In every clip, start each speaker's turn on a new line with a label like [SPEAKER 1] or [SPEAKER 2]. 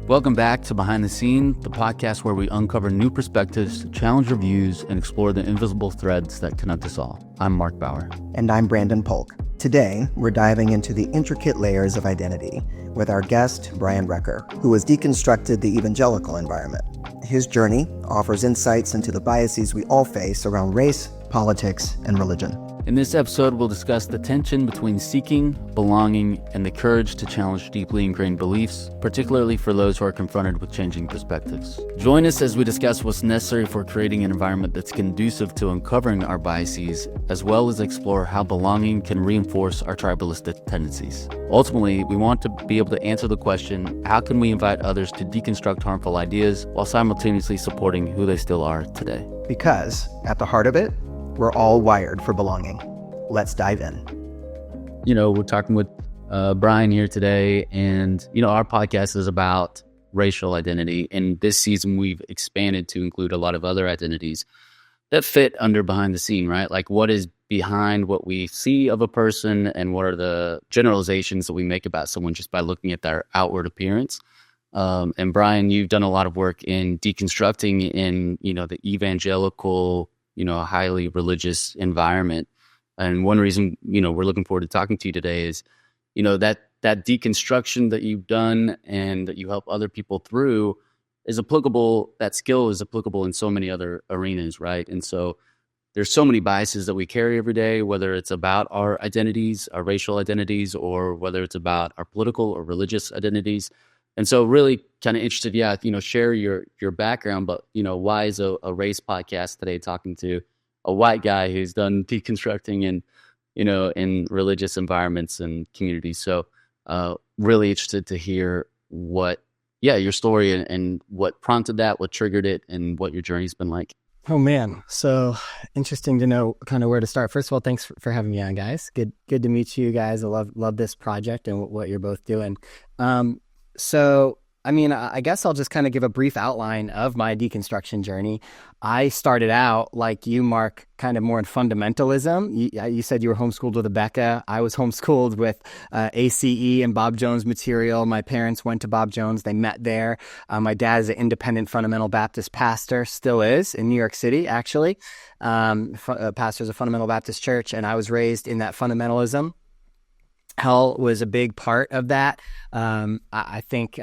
[SPEAKER 1] Welcome back to Behind the Scene, the podcast where we uncover new perspectives, challenge our views, and explore the invisible threads that connect us all. I'm Mark Bauer.
[SPEAKER 2] And I'm Branden Polk. Today, we're diving into the intricate layers of identity with our guest, Brian Recker, who has deconstructed the evangelical environment. His journey offers insights into the biases we all face around race, politics, and religion.
[SPEAKER 1] In this episode, we'll discuss the tension between seeking, belonging, and the courage to challenge deeply ingrained beliefs, particularly for those who are confronted with changing perspectives. Join us as we discuss what's necessary for creating an environment that's conducive to uncovering our biases, as well as explore how belonging can reinforce our tribalistic tendencies. Ultimately, we want to be able to answer the question, how can we invite others to deconstruct harmful ideas while simultaneously supporting who they still are today?
[SPEAKER 2] Because, at the heart of it, we're all wired for belonging. Let's dive in.
[SPEAKER 1] We're talking with Brian here today, and, our podcast is about racial identity. And this season, we've expanded to include a lot of other identities that fit under behind the scene, right? Like what is behind what we see of a person and what are the generalizations that we make about someone just by looking at their outward appearance. And Brian, you've done a lot of work in deconstructing in, the evangelical, highly religious environment. And one reason, we're looking forward to talking to you today is, that deconstruction that you've done and that you help other people through is applicable, that skill is applicable in so many other arenas, right? And so there's so many biases that we carry every day, whether it's about our identities, our racial identities, or whether it's about our political or religious identities. And so really kind of interested, share your background, but, why is a race podcast today talking to a white guy who's done deconstructing in religious environments and communities. So really interested to hear your story and what prompted that, what triggered it, and what your journey's been like.
[SPEAKER 3] Oh, man. So interesting to know kind of where to start. First of all, thanks for having me on, guys. Good to meet you guys. I love this project and what you're both doing. I guess I'll just kind of give a brief outline of my deconstruction journey. I started out, like you, Mark, kind of more in fundamentalism. You said you were homeschooled with a Becca. I was homeschooled with ACE and Bob Jones material. My parents went to Bob Jones. They met there. My dad is an independent fundamental Baptist pastor, still is, in New York City, actually. Pastors of Fundamental Baptist Church, and I was raised in that fundamentalism. Hell was a big part of that. I think,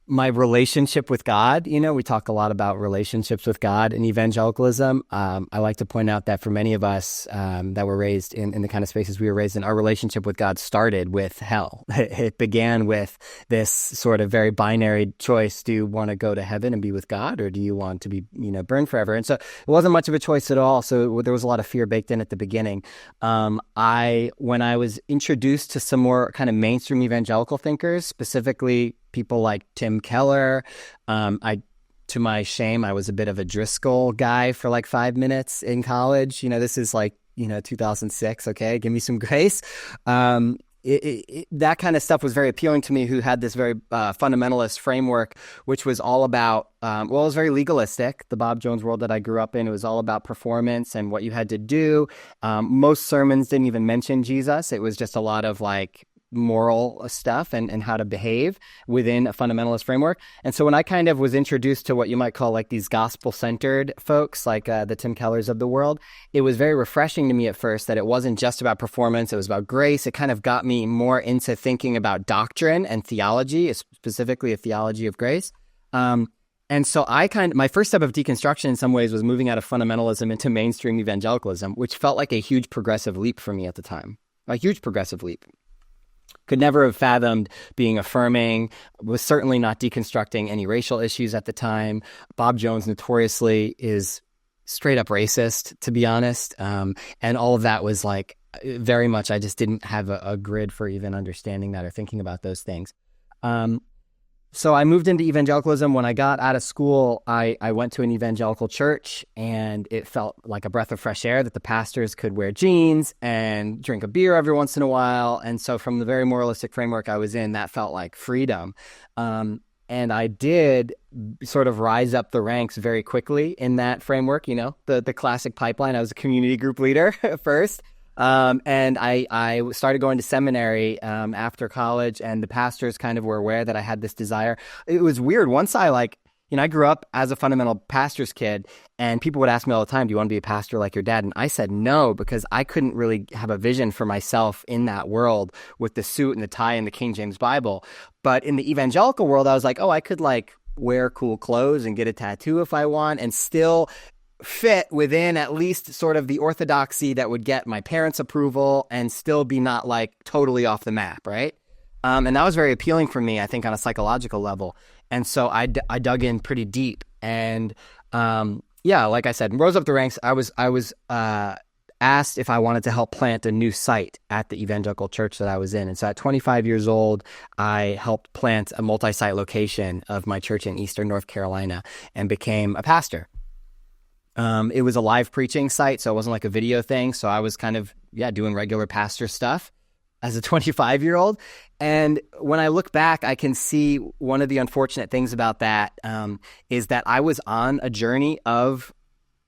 [SPEAKER 3] my relationship with God, we talk a lot about relationships with God in evangelicalism. I like to point out that for many of us that were raised in the kind of spaces we were raised in, our relationship with God started with hell. It began with this sort of very binary choice. Do you want to go to heaven and be with God, or do you want to be, burned forever? And so it wasn't much of a choice at all. So there was a lot of fear baked in at the beginning. When I was introduced to some more kind of mainstream evangelical thinkers, specifically people like Tim Keller. To my shame, I was a bit of a Driscoll guy for like 5 minutes in college. This is like, 2006. Okay, give me some grace. That kind of stuff was very appealing to me, who had this very fundamentalist framework, which was all about, it was very legalistic. The Bob Jones world that I grew up in, it was all about performance and what you had to do. Most sermons didn't even mention Jesus. It was just a lot of like moral stuff and how to behave within a fundamentalist framework. And so when I kind of was introduced to what you might call like these gospel-centered folks, like the Tim Kellers of the world, it was very refreshing to me at first that it wasn't just about performance, it was about grace. It kind of got me more into thinking about doctrine and theology, specifically a theology of grace. And so my first step of deconstruction in some ways was moving out of fundamentalism into mainstream evangelicalism, which felt like a huge progressive leap for me at the time, a huge progressive leap. Could never have fathomed being affirming, was certainly not deconstructing any racial issues at the time. Bob Jones notoriously is straight up racist, to be honest. And all of that was like very much, I just didn't have a grid for even understanding that or thinking about those things. So I moved into evangelicalism. When I got out of school, I went to an evangelical church, and it felt like a breath of fresh air that the pastors could wear jeans and drink a beer every once in a while. And so from the very moralistic framework I was in, that felt like freedom. And I did sort of rise up the ranks very quickly in that framework, the classic pipeline. I was a community group leader first. And I started going to seminary after college, and the pastors kind of were aware that I had this desire. It was weird. Once I grew up as a fundamental pastor's kid, and people would ask me all the time, do you want to be a pastor like your dad? And I said no, because I couldn't really have a vision for myself in that world with the suit and the tie and the King James Bible. But in the evangelical world, I was like, oh, I could wear cool clothes and get a tattoo if I want and still fit within at least sort of the orthodoxy that would get my parents' approval and still be not totally off the map, right? And that was very appealing for me, I think, on a psychological level. And so I dug in pretty deep, and like I said, rose up the ranks. I was asked if I wanted to help plant a new site at the evangelical church that I was in. And so at 25 years old, I helped plant a multi-site location of my church in Eastern North Carolina and became a pastor. It was a live preaching site, so it wasn't like a video thing. So I was kind of, doing regular pastor stuff as a 25-year-old. And when I look back, I can see one of the unfortunate things about that is that I was on a journey of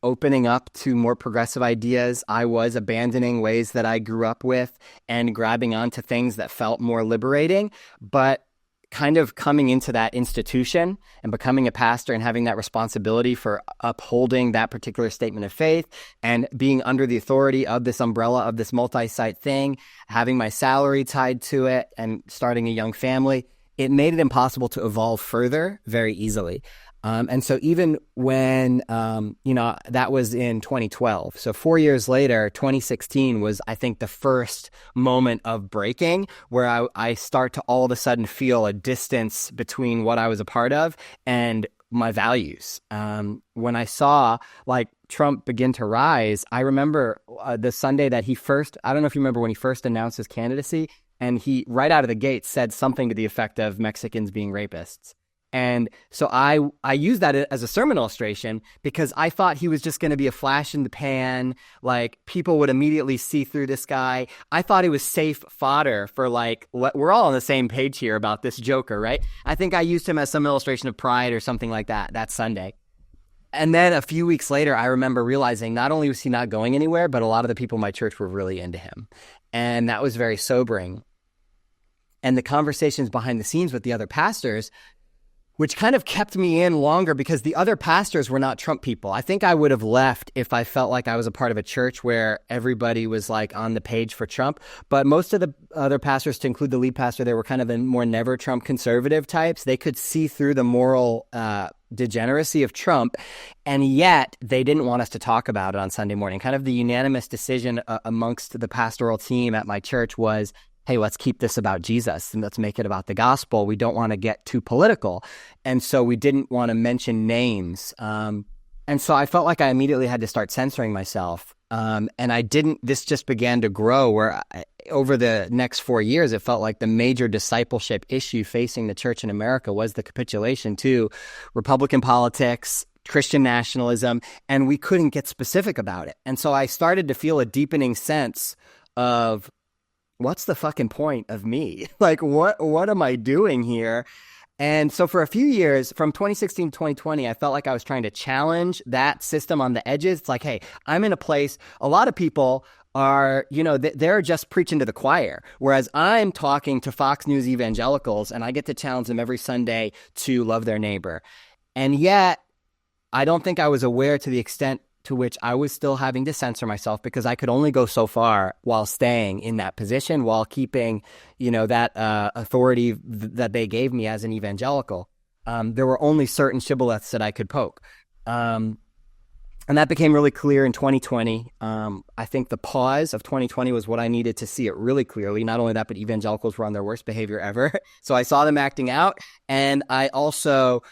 [SPEAKER 3] opening up to more progressive ideas. I was abandoning ways that I grew up with and grabbing onto things that felt more liberating, but kind of coming into that institution and becoming a pastor and having that responsibility for upholding that particular statement of faith and being under the authority of this umbrella of this multi-site thing, having my salary tied to it and starting a young family, it made it impossible to evolve further very easily. And so even when, that was in 2012. So 4 years later, 2016 was, I think, the first moment of breaking where I start to all of a sudden feel a distance between what I was a part of and my values. When I saw Trump begin to rise, I remember the Sunday that I don't know if you remember when he first announced his candidacy, and he right out of the gate said something to the effect of Mexicans being rapists. And so I used that as a sermon illustration because I thought he was just going to be a flash in the pan, people would immediately see through this guy. I thought he was safe fodder for we're all on the same page here about this joker, right? I think I used him as some illustration of pride or something like that Sunday. And then a few weeks later, I remember realizing not only was he not going anywhere, but a lot of the people in my church were really into him. And that was very sobering. And the conversations behind the scenes with the other pastors, which kind of kept me in longer because the other pastors were not Trump people. I think I would have left if I felt like I was a part of a church where everybody was on the page for Trump. But most of the other pastors, to include the lead pastor, they were kind of the more never Trump conservative types. They could see through the moral degeneracy of Trump, and yet they didn't want us to talk about it on Sunday morning. Kind of the unanimous decision amongst the pastoral team at my church was, hey, let's keep this about Jesus and let's make it about the gospel. We don't want to get too political. And so we didn't want to mention names. And so I felt like I immediately had to start censoring myself. And this just began to grow where over the next 4 years, it felt like the major discipleship issue facing the church in America was the capitulation to Republican politics, Christian nationalism, and we couldn't get specific about it. And so I started to feel a deepening sense of, what's the fucking point of me? What am I doing here? And so for a few years, from 2016 to 2020, I felt like I was trying to challenge that system on the edges. It's hey, I'm in a place, a lot of people are, they're just preaching to the choir. Whereas I'm talking to Fox News evangelicals and I get to challenge them every Sunday to love their neighbor. And yet, I don't think I was aware to the extent to which I was still having to censor myself because I could only go so far while staying in that position, while keeping, that authority that they gave me as an evangelical. There were only certain shibboleths that I could poke. And that became really clear in 2020. I think the pause of 2020 was what I needed to see it really clearly. Not only that, but evangelicals were on their worst behavior ever. So I saw them acting out. And I also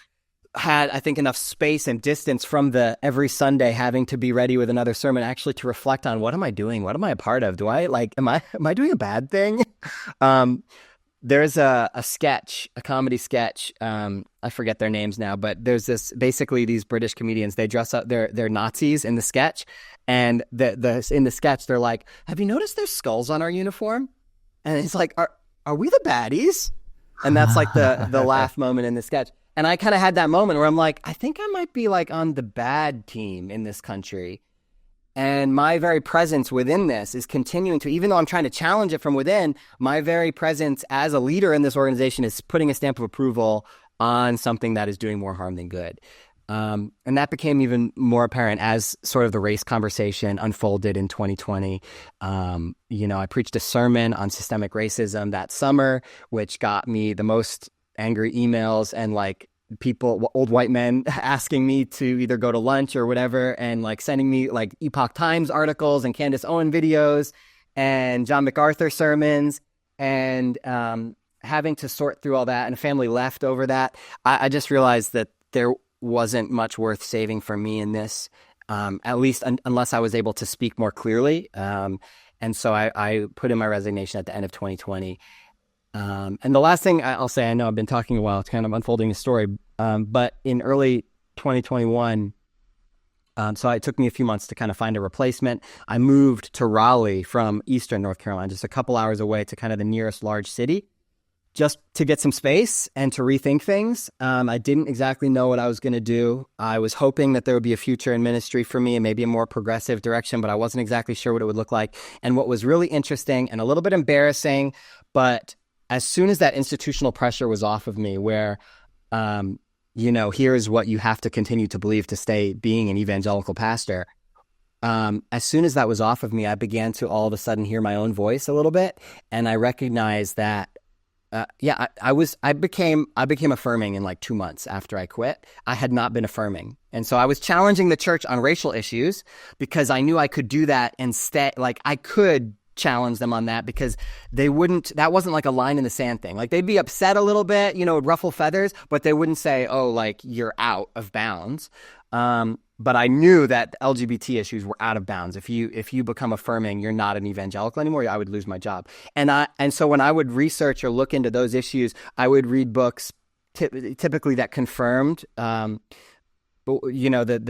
[SPEAKER 3] had, I think, enough space and distance from the every Sunday having to be ready with another sermon actually to reflect on what am I doing? What am I a part of? Do I am I doing a bad thing? There's a sketch, a comedy sketch. I forget their names now, but there's basically these British comedians, they dress up, they're Nazis in the sketch. And in the sketch, they're like, have you noticed there's skulls on our uniform? And it's are we the baddies? And that's the laugh moment in the sketch. And I kind of had that moment where I'm I think I might be on the bad team in this country. And my very presence within this is continuing to, even though I'm trying to challenge it from within, my very presence as a leader in this organization is putting a stamp of approval on something that is doing more harm than good. And that became even more apparent as sort of the race conversation unfolded in 2020. I preached a sermon on systemic racism that summer, which got me the most angry emails and like people, old white men asking me to either go to lunch or whatever, and like sending me like Epoch Times articles and Candace Owen videos and John MacArthur sermons, and having to sort through all that, and a family left over that. I just realized that there wasn't much worth saving for me in this, at least unless I was able to speak more clearly. And so I put in my resignation at the end of 2020. And the last thing I'll say, I know I've been talking a while, it's kind of unfolding the story, but in early 2021, so it took me a few months to kind of find a replacement. I moved to Raleigh from Eastern North Carolina, just a couple hours away to kind of the nearest large city, just to get some space and to rethink things. I didn't exactly know what I was going to do. I was hoping that there would be a future in ministry for me and maybe a more progressive direction, but I wasn't exactly sure what it would look like. And what was really interesting and a little bit embarrassing, but as soon as that institutional pressure was off of me, where, here's what you have to continue to believe to stay being an evangelical pastor, as soon as that was off of me, I began to all of a sudden hear my own voice a little bit. And I recognized that, I became affirming in like 2 months after I quit. I had not been affirming. And so I was challenging the church on racial issues because I knew I could do that and I could challenge them on that, because that wasn't like a line in the sand thing. Like they'd be upset a little bit, it'd ruffle feathers, but they wouldn't say, oh, like you're out of bounds. But I knew that LGBT issues were out of bounds. If you become affirming, you're not an evangelical anymore, I would lose my job. And so when I would research or look into those issues, I would read books typically that confirmed, the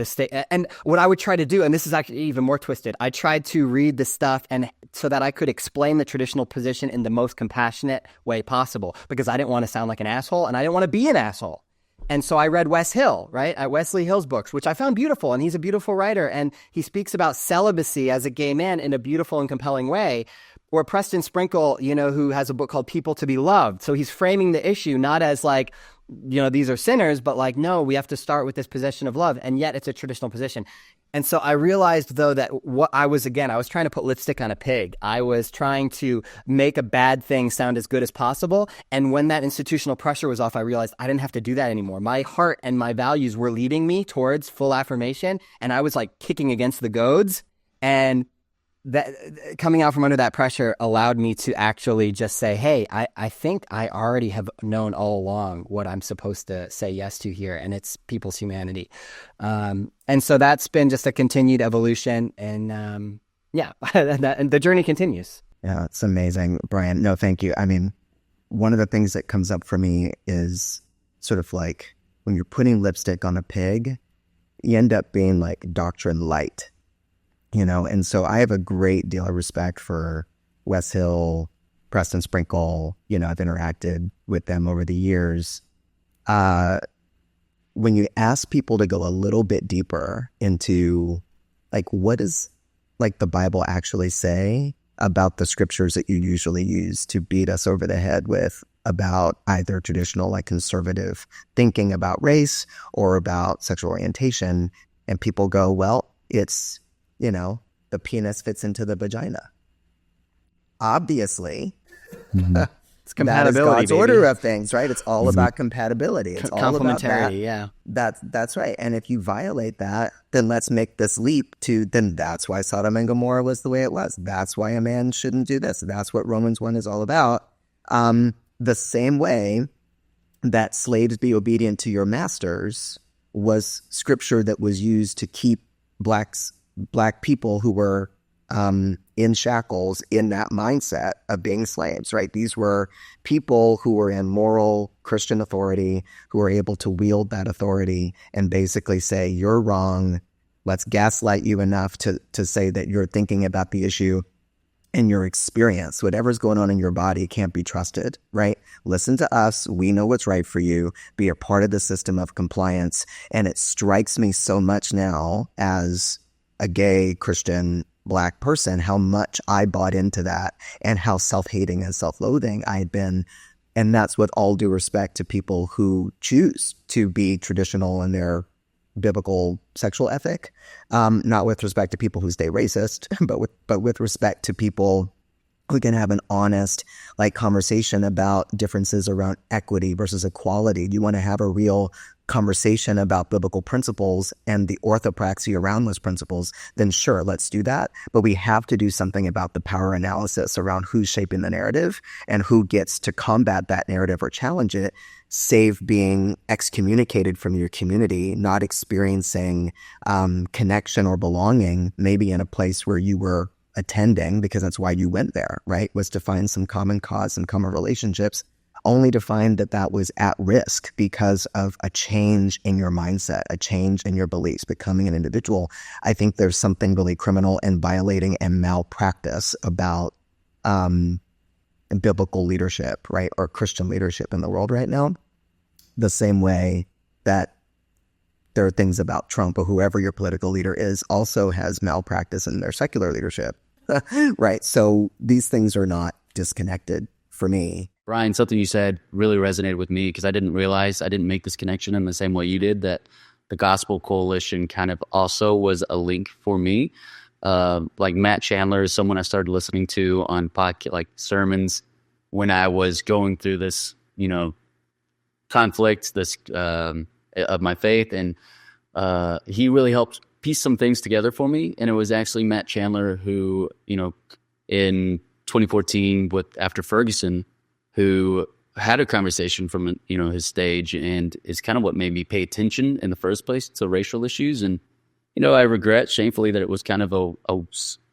[SPEAKER 3] state. And what I would try to do, and this is actually even more twisted, I tried to read the stuff and so that I could explain the traditional position in the most compassionate way possible, because I didn't want to sound like an asshole and I didn't want to be an asshole. And so I read Wes Hill, right? Wesley Hill's books, which I found beautiful. And he's a beautiful writer. And he speaks about celibacy as a gay man in a beautiful and compelling way. Or Preston Sprinkle, who has a book called People to be Loved. So he's framing the issue not as like, these are sinners, but like, no, we have to start with this position of love. And yet it's a traditional position. And so I realized, though, that I was trying to put lipstick on a pig. I was trying to make a bad thing sound as good as possible. And when that institutional pressure was off, I realized I didn't have to do that anymore. My heart and my values were leading me towards full affirmation. And I was like kicking against the goads. And that coming out from under that pressure allowed me to actually just say, hey, I think I already have known all along what I'm supposed to say yes to here, and it's people's humanity. And so that's been just a continued evolution, and and the journey continues.
[SPEAKER 2] Yeah, it's amazing, Brian. No, thank you. I mean, one of the things that comes up for me is sort of like when you're putting lipstick on a pig, you end up being like doctrine light. And so I have a great deal of respect for Wes Hill, Preston Sprinkle. I've interacted with them over the years. When you ask people to go a little bit deeper into like, what does like the Bible actually say about the scriptures that you usually use to beat us over the head with about either traditional, like conservative thinking about race or about sexual orientation, and people go, well, it's, the penis fits into the vagina. Obviously,
[SPEAKER 3] it's compatibility.
[SPEAKER 2] That is God's
[SPEAKER 3] baby.
[SPEAKER 2] order of things, right? It's all about compatibility. It's all about that.
[SPEAKER 3] Yeah.
[SPEAKER 2] That's right. And if you violate that, then let's make this leap to, then that's why Sodom and Gomorrah was the way it was. That's why a man shouldn't do this. That's what Romans 1 is all about. The same way that slaves be obedient to your masters was scripture that was used to keep black people who were in shackles in that mindset of being slaves, right? These were people who were in moral Christian authority, who were able to wield that authority and basically say, you're wrong. Let's gaslight you enough to say that you're thinking about the issue and your experience, whatever's going on in your body can't be trusted, right? Listen to us. We know what's right for you. Be a part of the system of compliance. And it strikes me so much now as a gay Christian Black person, how much I bought into that and how self-hating and self-loathing I had been. And that's with all due respect to people who choose to be traditional in their biblical sexual ethic, not with respect to people who stay racist, but with respect to people who can have an honest conversation about differences around equity versus equality. Do you want to have a real conversation about biblical principles and the orthopraxy around those principles? Then sure, let's do that. But we have to do something about the power analysis around who's shaping the narrative and who gets to combat that narrative or challenge it, save being excommunicated from your community, not experiencing connection or belonging, maybe in a place where you were attending because that's why you went there, right? Was to find some common cause, some common relationships, only to find that that was at risk because of a change in your mindset, a change in your beliefs, becoming an individual. I think there's something really criminal and violating and malpractice about biblical leadership, right? Or Christian leadership in the world right now. The same way that there are things about Trump or whoever your political leader is also has malpractice in their secular leadership, right? So these things are not disconnected for me.
[SPEAKER 1] Brian, something you said really resonated with me because I didn't realize, I didn't make this connection in the same way you did, that the Gospel Coalition kind of also was a link for me. Like Matt Chandler is someone I started listening to on podcast, like sermons, when I was going through this, conflict, this of my faith, and he really helped piece some things together for me. And it was actually Matt Chandler who, in 2014 after Ferguson, who had a conversation from his stage, and is kind of what made me pay attention in the first place to racial issues. And I regret shamefully that it was kind of a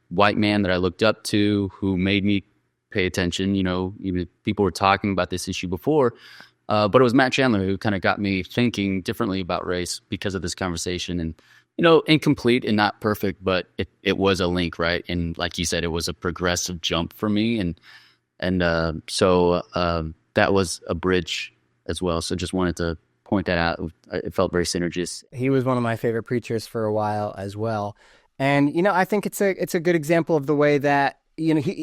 [SPEAKER 1] white man that I looked up to who made me pay attention. Even people were talking about this issue before, but it was Matt Chandler who kind of got me thinking differently about race because of this conversation. And incomplete and not perfect, but it was a link, right? And like you said, it was a progressive jump for me, so that was a bridge as well. So just wanted to point that out. It felt very synergistic.
[SPEAKER 3] He was one of my favorite preachers for a while as well. And, I think it's a good example of the way that,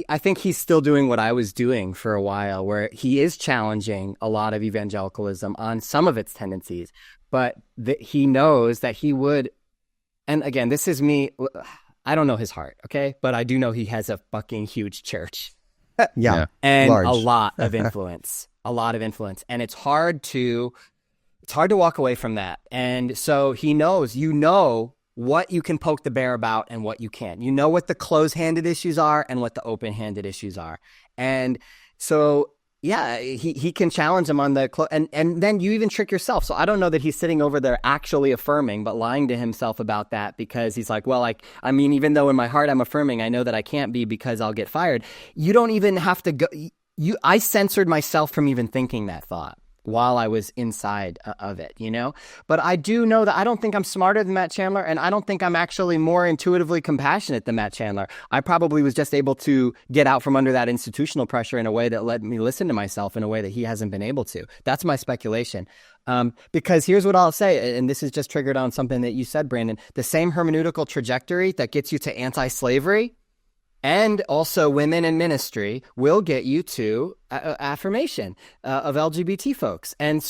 [SPEAKER 3] I think he's still doing what I was doing for a while, where he is challenging a lot of evangelicalism on some of its tendencies, but he knows that he would, and again, this is me, I don't know his heart, okay? But I do know he has a fucking huge church.
[SPEAKER 2] Yeah.
[SPEAKER 3] And
[SPEAKER 2] large.
[SPEAKER 3] a lot of influence, And it's hard to walk away from that. And so he knows, what you can poke the bear about and what you can't. You know what the close-handed issues are and what the open-handed issues are. And so, yeah, he can challenge them on the and then you even trick yourself. So I don't know that he's sitting over there actually affirming, but lying to himself about that, because he's like, well, even though in my heart I'm affirming, I know that I can't be because I'll get fired. You don't even have to go. I censored myself from even thinking that thought while I was inside of it, But I do know that I don't think I'm smarter than Matt Chandler, and I don't think I'm actually more intuitively compassionate than Matt Chandler. I probably was just able to get out from under that institutional pressure in a way that let me listen to myself in a way that he hasn't been able to. That's my speculation. Because here's what I'll say, and this is just triggered on something that you said, Branden. The same hermeneutical trajectory that gets you to anti-slavery and also women in ministry will get you to affirmation of LGBT folks. And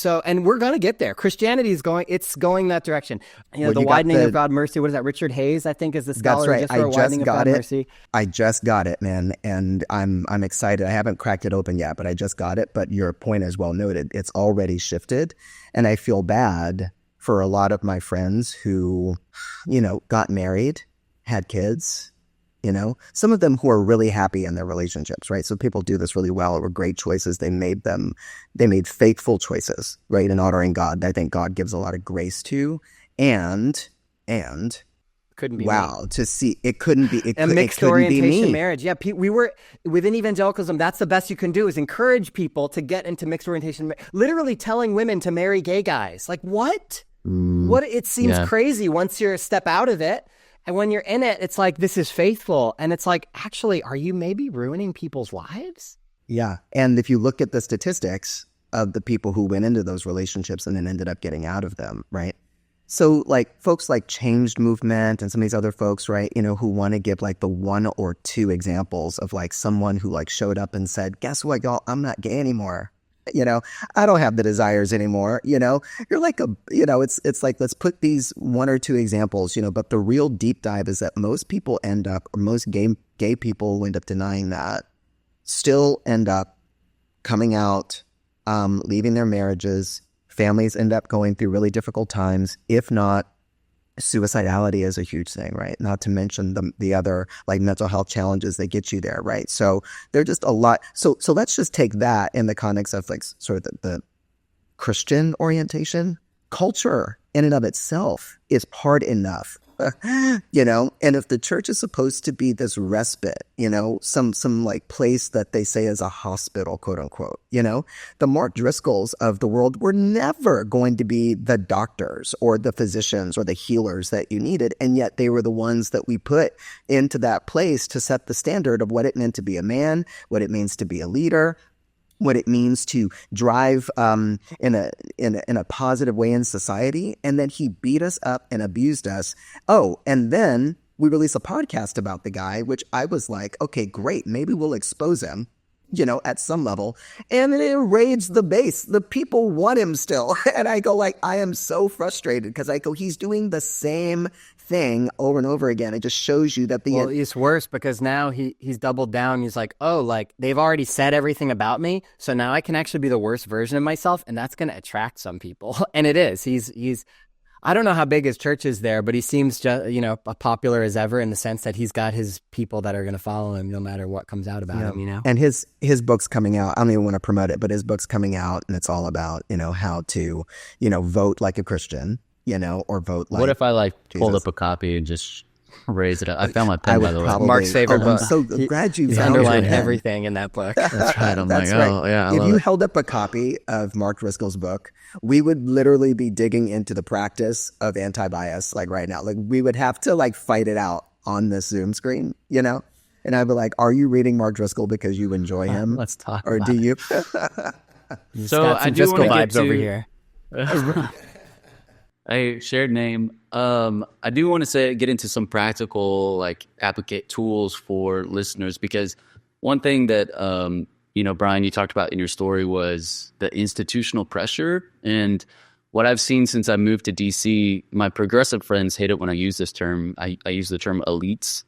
[SPEAKER 3] we're going to get there. Christianity is going that direction. The widening of God mercy. What is that? Richard Hayes, I think, is the scholar.
[SPEAKER 2] That's right.
[SPEAKER 3] I just got it. Mercy.
[SPEAKER 2] I just got it, man. And I'm excited. I haven't cracked it open yet, but I just got it. But your point is well noted. It's already shifted. And I feel bad for a lot of my friends who, got married, had kids, some of them who are really happy in their relationships, right? So people do this really well. It were great choices. They made faithful choices, right? In honoring God. I think God gives a lot of grace to, and
[SPEAKER 3] couldn't be
[SPEAKER 2] wow,
[SPEAKER 3] me.
[SPEAKER 2] To see, it couldn't be,
[SPEAKER 3] a mixed orientation marriage. Yeah. We were within evangelicalism. That's the best you can do, is encourage people to get into mixed orientation, literally telling women to marry gay guys. Like what? What? It seems crazy once you're a step out of it. And when you're in it, it's like, this is faithful. And it's like, actually, are you maybe ruining people's lives?
[SPEAKER 2] Yeah. And if you look at the statistics of the people who went into those relationships and then ended up getting out of them, right? So like folks like Changed Movement and some of these other folks, right, who want to give like the one or two examples of like someone who like showed up and said, guess what, y'all, I'm not gay anymore. I don't have the desires anymore. You're like it's like, let's put these one or two examples, but the real deep dive is that most people end up, or most gay people who end up denying that, still end up coming out, leaving their marriages. Families end up going through really difficult times. If not, suicidality is a huge thing, right? Not to mention the other like mental health challenges that get you there, right? So they're just a lot. So let's just take that in the context of like sort of the Christian orientation. Culture in and of itself is hard enough. And if the church is supposed to be this respite, some like place that they say is a hospital, quote unquote, the Mark Driscolls of the world were never going to be the doctors or the physicians or the healers that you needed. And yet they were the ones that we put into that place to set the standard of what it meant to be a man, what it means to be a leader, what it means to drive in a positive way in society. And then he beat us up and abused us. Oh, and then we release a podcast about the guy, which I was like, okay, great. Maybe we'll expose him, at some level. And then it enraged the base. The people want him still. And I go like, I am so frustrated because I go, he's doing the same thing over and over again. It just shows you that
[SPEAKER 3] it's worse because now he's doubled down. He's like, oh, like they've already said everything about me, so now I can actually be the worst version of myself, and that's going to attract some people. And it is. He's I don't know how big his church is there, but he seems just popular as ever in the sense that he's got his people that are going to follow him no matter what comes out about him.
[SPEAKER 2] And his book's coming out. I don't even want to promote it, but his book's coming out, and it's all about how to vote like a Christian. Or vote like.
[SPEAKER 1] What if I like
[SPEAKER 2] Jesus.
[SPEAKER 1] pulled up a copy and just raise it up? I found my pen, by the way.
[SPEAKER 3] Mark's favorite book.
[SPEAKER 2] I'm so glad you
[SPEAKER 3] underlined everything in that book.
[SPEAKER 1] That's right. I'm
[SPEAKER 2] That's
[SPEAKER 1] like,
[SPEAKER 2] right.
[SPEAKER 1] oh yeah.
[SPEAKER 2] If you held up a copy of Mark Driscoll's book, we would literally be digging into the practice of anti-bias like right now. Like we would have to like fight it out on this Zoom screen, And I'd be like, "Are you reading Mark Driscoll because you enjoy him?
[SPEAKER 1] Let's talk.
[SPEAKER 2] Or do you?"
[SPEAKER 1] So I do want to get
[SPEAKER 3] vibes over here.
[SPEAKER 1] A shared name. I do want to get into some practical like applicate tools for listeners, because one thing that Brian, you talked about in your story was the institutional pressure. And what I've seen since I moved to DC, my progressive friends hate it when I use this term. I use the term elites.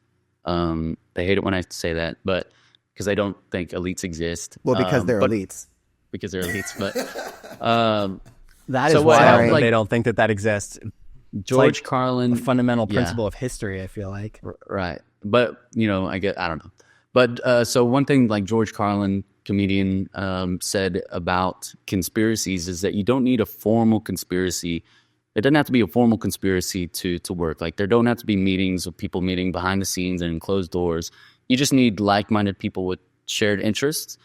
[SPEAKER 1] They hate it when I say that, but because I don't think elites exist.
[SPEAKER 2] Well, because they're elites.
[SPEAKER 1] Because they're elites, but.
[SPEAKER 3] That is why they don't think that exists.
[SPEAKER 1] George Carlin,
[SPEAKER 3] a fundamental principle of history, I feel like.
[SPEAKER 1] Right. But, I don't know. But so one thing like George Carlin, comedian, said about conspiracies is that you don't need a formal conspiracy. It doesn't have to be a formal conspiracy to work. Like there don't have to be meetings of people meeting behind the scenes and in closed doors. You just need like-minded people with shared interests.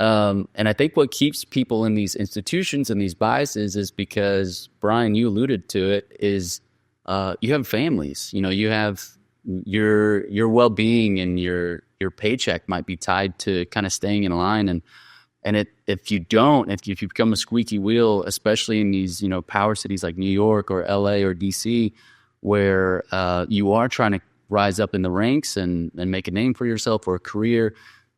[SPEAKER 1] And I think what keeps people in these institutions and these biases is because, Brian, you alluded to it, is you have families. You have your well-being and your paycheck might be tied to kind of staying in line. And if you become a squeaky wheel, especially in these power cities like New York or LA or DC, where you are trying to rise up in the ranks and make a name for yourself or a career.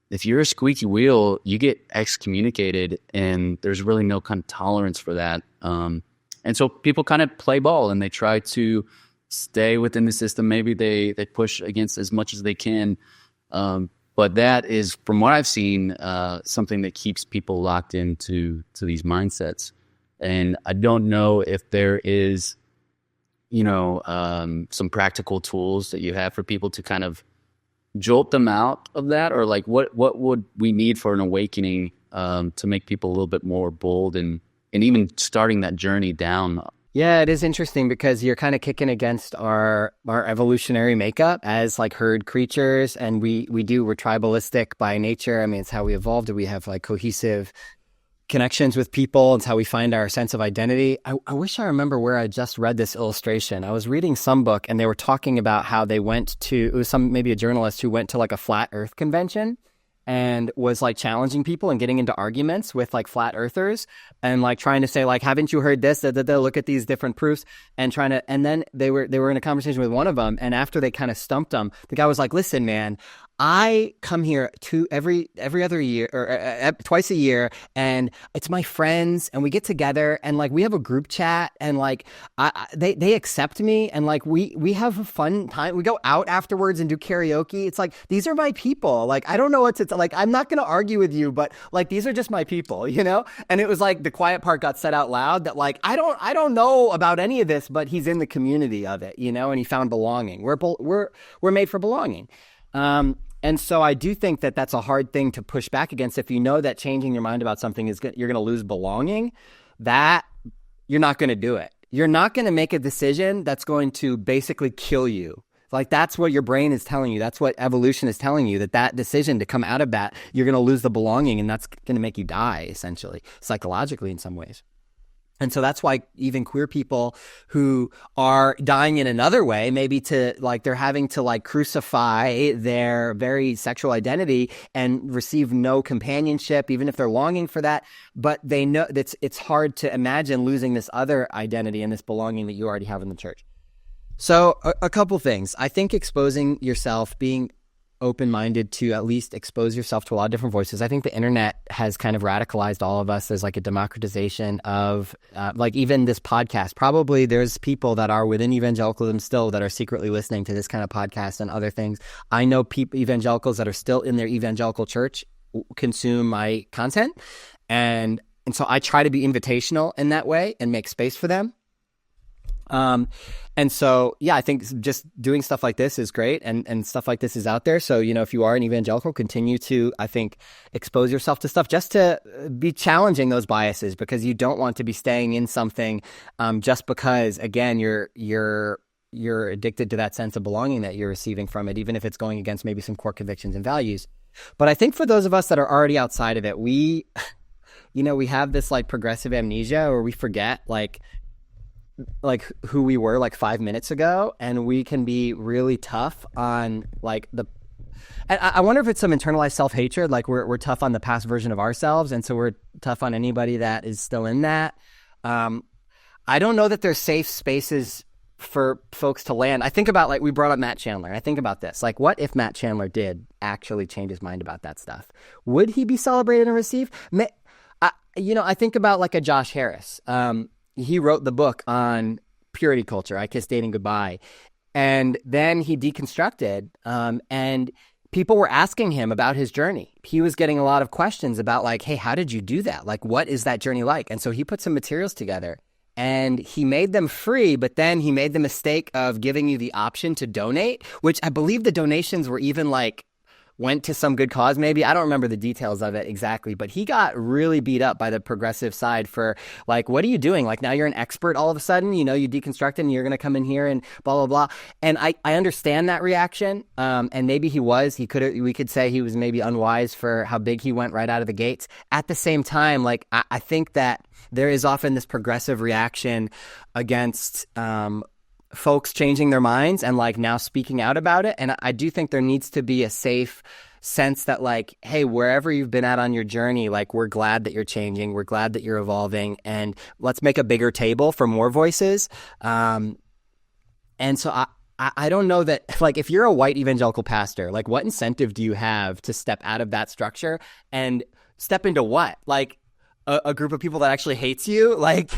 [SPEAKER 1] If you're a squeaky wheel, you get excommunicated, and there's really no kind of tolerance for that. And so people kind of play ball, and they try to stay within the system. Maybe they push against as much as they can. But that is, from what I've seen, something that keeps people locked into these mindsets. And I don't know if there is, some practical tools that you have for people to kind of jolt them out of that, or like what would we need for an awakening to make people a little bit more bold and even starting that journey down?
[SPEAKER 3] Yeah, it is interesting because you're kind of kicking against our evolutionary makeup as like herd creatures, and we're tribalistic by nature. I mean, it's how we evolved. We have like cohesive connections with people. It's how we find our sense of identity. I wish I remember where I just read this illustration. I was reading some book, and they were talking about how they went to, it was maybe a journalist who went to like a flat earth convention, and was like challenging people and getting into arguments with like flat earthers and like trying to say like, haven't you heard this? They'll look at these different proofs and and then they were in a conversation with one of them. And after they kind of stumped him, the guy was like, listen, man, I come here every other year or twice a year, and it's my friends, and we get together, and like we have a group chat, and like they accept me, and like we have a fun time. We go out afterwards and do karaoke. It's like, these are my people. Like, I don't know what to like. I'm not going to argue with you, but like, these are just my people, you know. And it was like the quiet part got said out loud that like I don't know about any of this, but he's in the community of it, you know, and he found belonging. We're made for belonging. And so I do think that that's a hard thing to push back against. If you know that changing your mind about something you're going to lose belonging, that you're not going to do it. You're not going to make a decision that's going to basically kill you. Like, that's what your brain is telling you. That's what evolution is telling you, that decision to come out of that, you're going to lose the belonging, and that's going to make you die, essentially, psychologically in some ways. And so that's why even queer people who are dying in another way, maybe to like, they're having to like crucify their very sexual identity and receive no companionship, even if they're longing for that. But they know that it's hard to imagine losing this other identity and this belonging that you already have in the church. So a couple things. I think exposing yourself, being open-minded to at least expose yourself to a lot of different voices. I think the internet has kind of radicalized all of us. There's like a democratization of like even this podcast. Probably there's people that are within evangelicalism still that are secretly listening to this kind of podcast and other things. I know evangelicals that are still in their evangelical church consume my content. And so I try to be invitational in that way and make space for them. And so, yeah, I think just doing stuff like this is great, and stuff like this is out there. So, you know, if you are an evangelical, continue to, I think, expose yourself to stuff just to be challenging those biases, because you don't want to be staying in something, just because, again, you're addicted to that sense of belonging that you're receiving from it, even if it's going against maybe some core convictions and values. But I think for those of us that are already outside of it, we have this like progressive amnesia, or we forget like who we were like 5 minutes ago, and we can be really tough on like I wonder if it's some internalized self-hatred, like we're tough on the past version of ourselves, and so we're tough on anybody that is still in that. I don't know that there's safe spaces for folks to land. I think about, like, we brought up Matt Chandler. I think about this, like, what if Matt Chandler did actually change his mind about that stuff? Would he be celebrated and received? I think about like a Josh Harris. He wrote the book on purity culture, I Kiss Dating Goodbye. And then he deconstructed, and people were asking him about his journey. He was getting a lot of questions about like, hey, how did you do that? Like, what is that journey like? And so he put some materials together and he made them free, but then he made the mistake of giving you the option to donate, which I believe the donations were even like went to some good cause, maybe. I don't remember the details of it exactly, but he got really beat up by the progressive side for like, what are you doing? Like, now you're an expert all of a sudden, you deconstructed and you're going to come in here and blah, blah, blah. And I understand that reaction. And maybe we could say he was maybe unwise for how big he went right out of the gates. At the same time, like, I think that there is often this progressive reaction against, folks changing their minds and like now speaking out about it. And I do think there needs to be a safe sense that like, hey, wherever you've been at on your journey, like, we're glad that you're changing. We're glad that you're evolving, and let's make a bigger table for more voices. And so I don't know that, like, if you're a white evangelical pastor, like, what incentive do you have to step out of that structure and step into what? Like, a group of people that actually hates you? Like,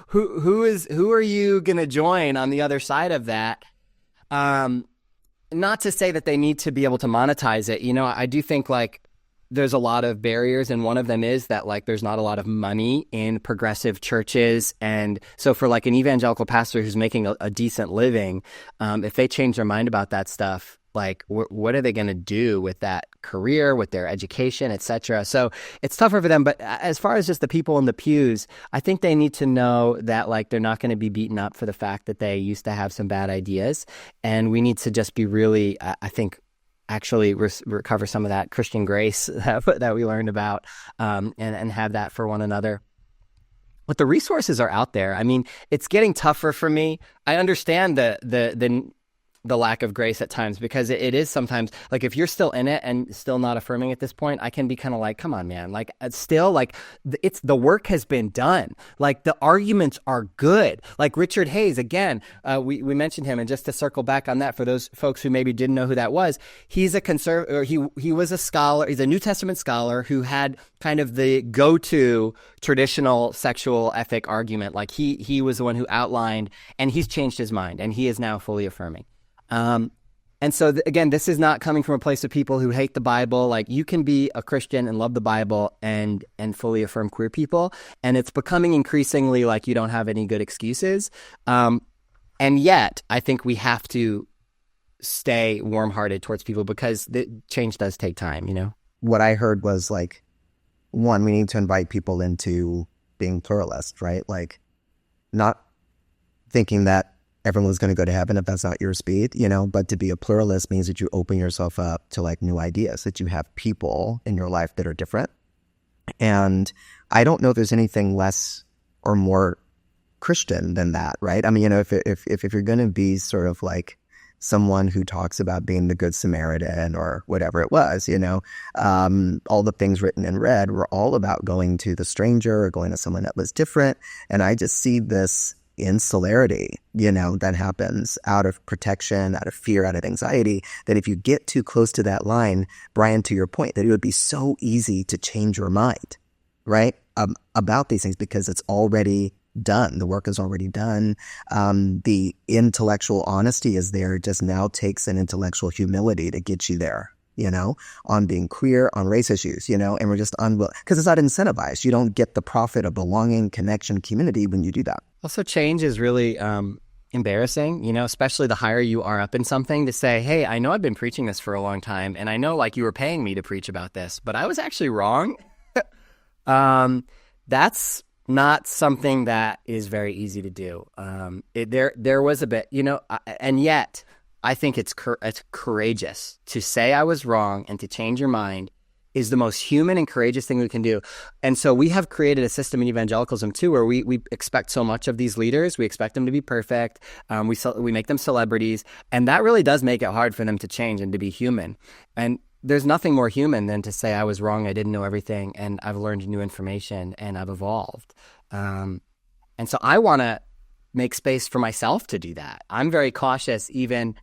[SPEAKER 3] who are you going to join on the other side of that? Not to say that they need to be able to monetize it. I do think like there's a lot of barriers, and one of them is that like there's not a lot of money in progressive churches. And so for like an evangelical pastor who's making a decent living, if they change their mind about that stuff, like, what are they going to do with that career, with their education, et cetera? So it's tougher for them. But as far as just the people in the pews, I think they need to know that, like, they're not going to be beaten up for the fact that they used to have some bad ideas. And we need to just be really, I think, actually recover some of that Christian grace that we learned about, and have that for one another. But the resources are out there. I mean, it's getting tougher for me. I understand the the lack of grace at times, because it is sometimes like if you're still in it and still not affirming at this point, I can be kind of like, come on, man. Like it's still like it's the work has been done. Like the arguments are good. Like Richard Hayes, again, we mentioned him, and just to circle back on that for those folks who maybe didn't know who that was, he's a conservative, he was a scholar. He's a New Testament scholar who had kind of the go-to traditional sexual ethic argument. Like he was the one who outlined, and he's changed his mind, and he is now fully affirming. And so again, this is not coming from a place of people who hate the Bible. Like you can be a Christian and love the Bible and fully affirm queer people. And it's becoming increasingly like you don't have any good excuses. And yet I think we have to stay warm-hearted towards people because the change does take time, you know?
[SPEAKER 2] What I heard was like, one, we need to invite people into being pluralist, right? Like not thinking that everyone's going to go to heaven if that's not your speed, you know, but to be a pluralist means that you open yourself up to like new ideas, that you have people in your life that are different. And I don't know if there's anything less or more Christian than that, right? I mean, you know, if you're going to be sort of like someone who talks about being the Good Samaritan or whatever it was, you know, all the things written in red were all about going to the stranger or going to someone that was different. And I just see this insularity, you know, that happens out of protection, out of fear, out of anxiety, that if you get too close to that line, Brian, to your point, that it would be so easy to change your mind, right, about these things because it's already done. The work is already done. The intellectual honesty is there. It just now takes an intellectual humility to get you there, you know, on being queer, on race issues, you know, and we're just unwilling because it's not incentivized. You don't get the profit of belonging, connection, community when you do that.
[SPEAKER 3] Also, change is really embarrassing, you know, especially the higher you are up in something, to say, hey, I know I've been preaching this for a long time, and I know like you were paying me to preach about this, but I was actually wrong. That's not something that is very easy to do. There was a bit, you know, and yet I think it's courageous to say I was wrong and to change your mind is the most human and courageous thing we can do. And so we have created a system in evangelicalism too, where we expect so much of these leaders. We expect them to be perfect. We make them celebrities. And that really does make it hard for them to change and to be human. And there's nothing more human than to say I was wrong, I didn't know everything, and I've learned new information and I've evolved. And so I want to make space for myself to do that. I'm very cautious even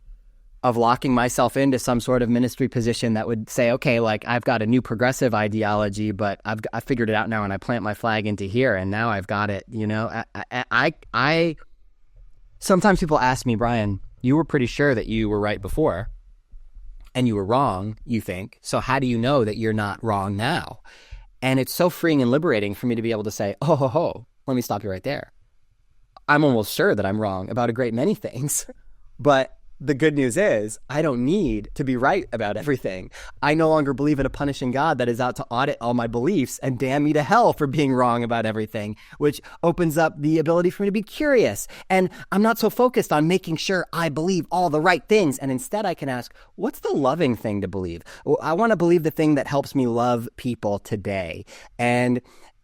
[SPEAKER 3] of locking myself into some sort of ministry position that would say, okay, like I've got a new progressive ideology, but I figured it out now and I plant my flag into here and now I've got it, you know. I sometimes people ask me, Brian, you were pretty sure that you were right before and you were wrong, you think, so how do you know that you're not wrong now? And it's so freeing and liberating for me to be able to say, let me stop you right there. I'm almost sure that I'm wrong about a great many things, but the good news is I don't need to be right about everything. I no longer believe in a punishing God that is out to audit all my beliefs and damn me to hell for being wrong about everything, which opens up the ability for me to be curious. And I'm not so focused on making sure I believe all the right things. And instead I can ask, what's the loving thing to believe? Well, I want to believe the thing that helps me love people today. And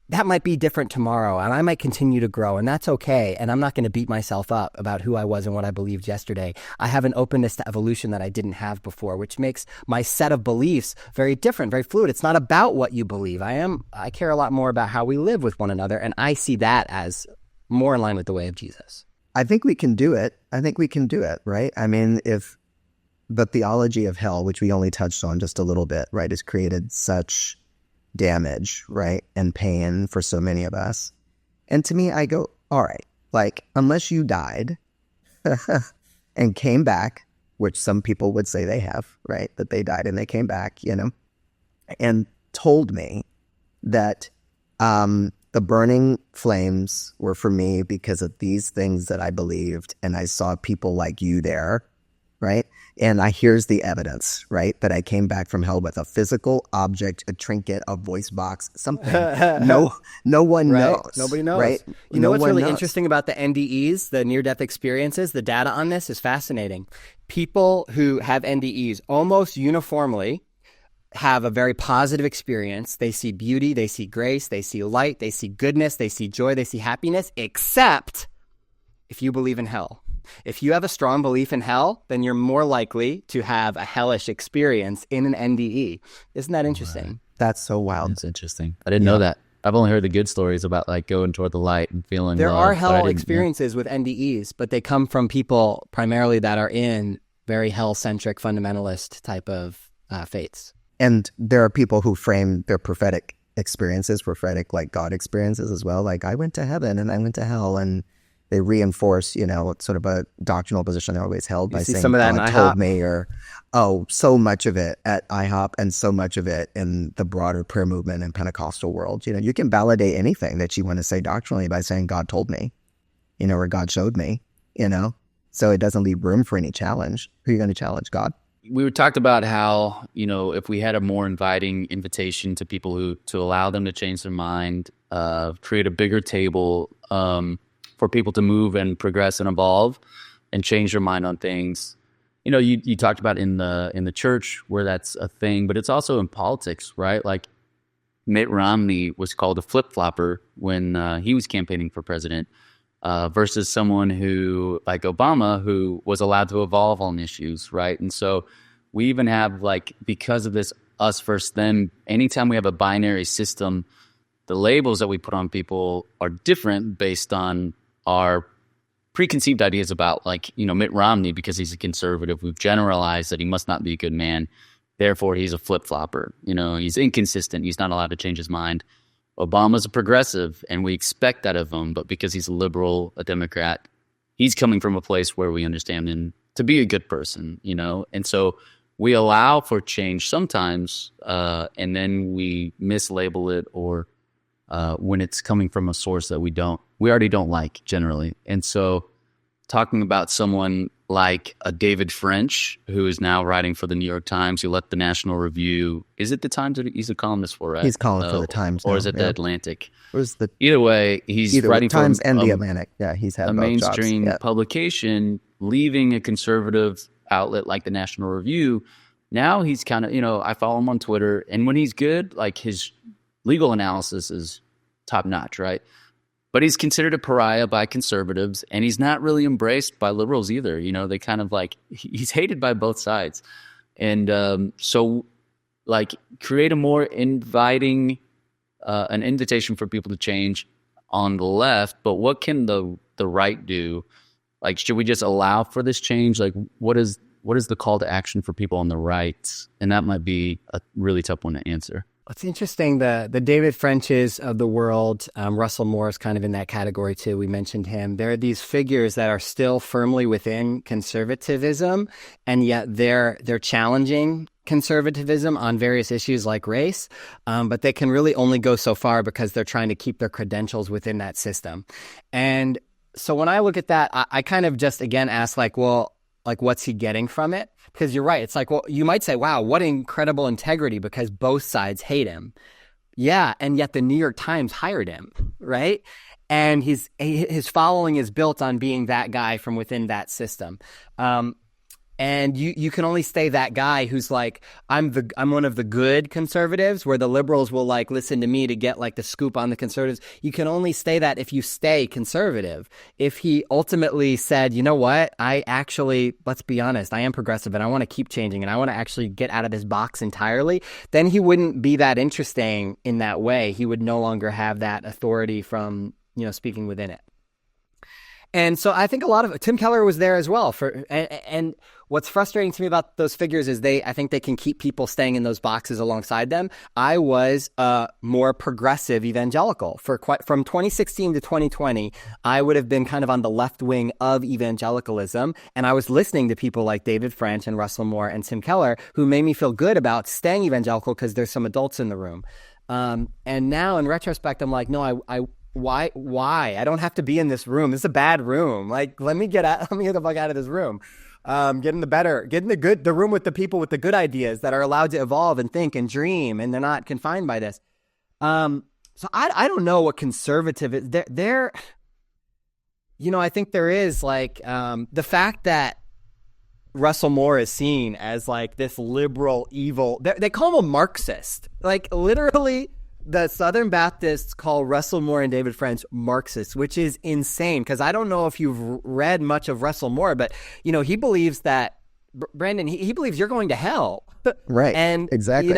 [SPEAKER 3] that might be different tomorrow, and I might continue to grow, and that's okay. And I'm not going to beat myself up about who I was and what I believed yesterday. I have an openness to evolution that I didn't have before, which makes my set of beliefs very different, very fluid. It's not about what you believe. I care a lot more about how we live with one another, and I see that as more in line with the way of Jesus.
[SPEAKER 2] I think we can do it. Right? I mean, if the theology of hell, which we only touched on just a little bit, right, has created such damage, right, and pain for so many of us. And to me, I go, all right, like, unless you died and came back, which some people would say they have, right, that they died and they came back, you know, and told me that the burning flames were for me because of these things that I believed, and I saw people like you there, right? And here's the evidence, right? That I came back from hell with a physical object, a trinket, a voice box, something. No one knows.
[SPEAKER 3] Nobody knows.
[SPEAKER 2] Right?
[SPEAKER 3] You know what's really interesting about the NDEs, the near-death experiences? The data on this is fascinating. People who have NDEs almost uniformly have a very positive experience. They see beauty, they see grace, they see light, they see goodness, they see joy, they see happiness, except if you believe in hell. If you have a strong belief in hell, then you're more likely to have a hellish experience in an NDE. Isn't that interesting?
[SPEAKER 1] Right.
[SPEAKER 2] That's so wild.
[SPEAKER 1] It's interesting. I didn't know that. I've only heard the good stories about like going toward the light and feeling
[SPEAKER 3] There
[SPEAKER 1] love,
[SPEAKER 3] are
[SPEAKER 1] but I
[SPEAKER 3] hell
[SPEAKER 1] didn't-
[SPEAKER 3] experiences with NDEs, but they come from people primarily that are in very hell-centric fundamentalist type of faiths.
[SPEAKER 2] And there are people who frame their prophetic experiences, prophetic like God experiences as well. Like I went to heaven and I went to hell, and they reinforce, you know, sort of a doctrinal position they're always held by
[SPEAKER 3] see
[SPEAKER 2] saying
[SPEAKER 3] some of that
[SPEAKER 2] God
[SPEAKER 3] in
[SPEAKER 2] told
[SPEAKER 3] IHOP?
[SPEAKER 2] me, or so much of it at IHOP and so much of it in the broader prayer movement and Pentecostal world. You know, you can validate anything that you want to say doctrinally by saying God told me, you know, or God showed me, you know. So it doesn't leave room for any challenge. Who are you going to challenge? God?
[SPEAKER 1] We talked about how, you know, if we had a more inviting invitation to people to allow them to change their mind, create a bigger table for people to move and progress and evolve and change their mind on things. You know, you talked about in the church where that's a thing, but it's also in politics, right? Like Mitt Romney was called a flip-flopper when he was campaigning for president. Versus someone who, like Obama, who was allowed to evolve on issues, right? And so we even have, like, because of this us versus them, anytime we have a binary system, the labels that we put on people are different based on our preconceived ideas about, like, you know, Mitt Romney, because he's a conservative, we've generalized that he must not be a good man. Therefore, he's a flip-flopper. You know, he's inconsistent. He's not allowed to change his mind. Obama's a progressive, and we expect that of him, but because he's a liberal, a Democrat, he's coming from a place where we understand him to be a good person, you know? And so we allow for change sometimes, and then we mislabel it, or when it's coming from a source that we already don't like generally. And so talking about someone like a David French, who is now writing for the New York Times, who left the National Review. Is it the Times that he's a columnist for, right?
[SPEAKER 2] He's calling for the Times
[SPEAKER 1] or
[SPEAKER 2] now,
[SPEAKER 1] is it the Atlantic?
[SPEAKER 2] Either
[SPEAKER 1] way, he's writing
[SPEAKER 2] the Times
[SPEAKER 1] for
[SPEAKER 2] and the Atlantic. Yeah, he's had
[SPEAKER 1] a
[SPEAKER 2] both
[SPEAKER 1] mainstream
[SPEAKER 2] jobs. Yeah.
[SPEAKER 1] publication, leaving a conservative outlet like the National Review. Now he's kind of, you know, I follow him on Twitter, and when he's good, like his legal analysis is top notch, right? But he's considered a pariah by conservatives, and he's not really embraced by liberals either. You know, they kind of like, he's hated by both sides. And so, like, create a more inviting, an invitation for people to change on the left. But what can the right do? Like, should we just allow for this change? Like, what is the call to action for people on the right? And that might be a really tough one to answer.
[SPEAKER 3] It's interesting, the David Frenches of the world, Russell Moore is kind of in that category too. We mentioned him. There are these figures that are still firmly within conservatism, and yet they're challenging conservatism on various issues like race, but they can really only go so far because they're trying to keep their credentials within that system. And so when I look at that, I kind of just, again, ask like, well, like, what's he getting from it? Because you're right. It's like, well, you might say, wow, what incredible integrity because both sides hate him. Yeah, and yet the New York Times hired him, right? And his following is built on being that guy from within that system. And you can only stay that guy who's like, I'm one of the good conservatives, where the liberals will like listen to me to get like the scoop on the conservatives. You can only stay that if you stay conservative. If he ultimately said, you know what, let's be honest, I am progressive and I want to keep changing and I want to actually get out of this box entirely, then he wouldn't be that interesting in that way. He would no longer have that authority from, you know, speaking within it. And so I think a lot of Tim Keller was there as well. And what's frustrating to me about those figures is I think they can keep people staying in those boxes alongside them. I was a more progressive evangelical from 2016 to 2020. I would have been kind of on the left wing of evangelicalism, and I was listening to people like David French and Russell Moore and Tim Keller, who made me feel good about staying evangelical because there's some adults in the room. And now in retrospect, I'm like, no, Why? I don't have to be in this room. This is a bad room. Like, let me get the fuck out of this room. Get in the room with the people with the good ideas that are allowed to evolve and think and dream, and they're not confined by this. So I don't know what conservative is. There, you know, I think there is like the fact that Russell Moore is seen as like this liberal evil. They call him a Marxist. Like literally. the Southern Baptists call Russell Moore and David French Marxists, which is insane, because I don't know if you've read much of Russell Moore, but he believes that Branden, he believes you're going to hell.
[SPEAKER 2] Right.
[SPEAKER 3] And
[SPEAKER 2] exactly.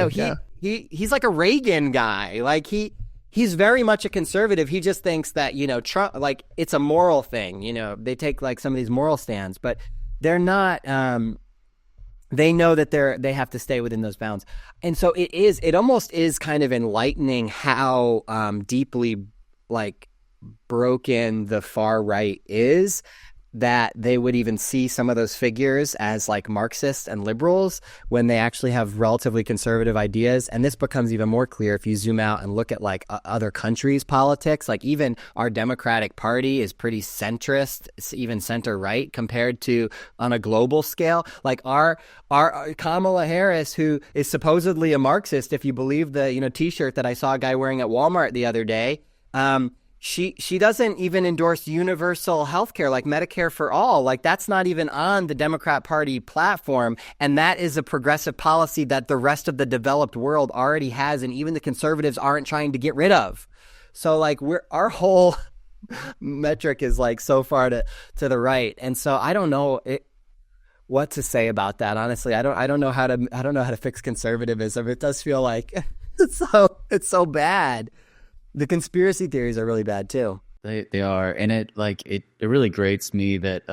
[SPEAKER 3] He's like a Reagan guy. Like he's very much a conservative. He just thinks that, Trump, like, it's a moral thing. They take like some of these moral stands, but they're not, they know that they have to stay within those bounds. And so it almost is kind of enlightening how deeply like broken the far right is, that they would even see some of those figures as like Marxists and liberals when they actually have relatively conservative ideas. And this becomes even more clear if you zoom out and look at like other countries' politics. Like even our Democratic Party is pretty centrist, even center right compared to on a global scale. Like our Kamala Harris, who is supposedly a Marxist, if you believe the T-shirt that I saw a guy wearing at Walmart the other day. She doesn't even endorse universal health care, like Medicare for all. Like that's not even on the Democrat Party platform. And that is a progressive policy that the rest of the developed world already has. And even the conservatives aren't trying to get rid of. So like our whole metric is like so far to the right. And so I don't know what to say about that. Honestly, I don't know how to fix conservatism. It does feel like it's so bad. The conspiracy theories are really bad too.
[SPEAKER 1] They are, and it really grates me that,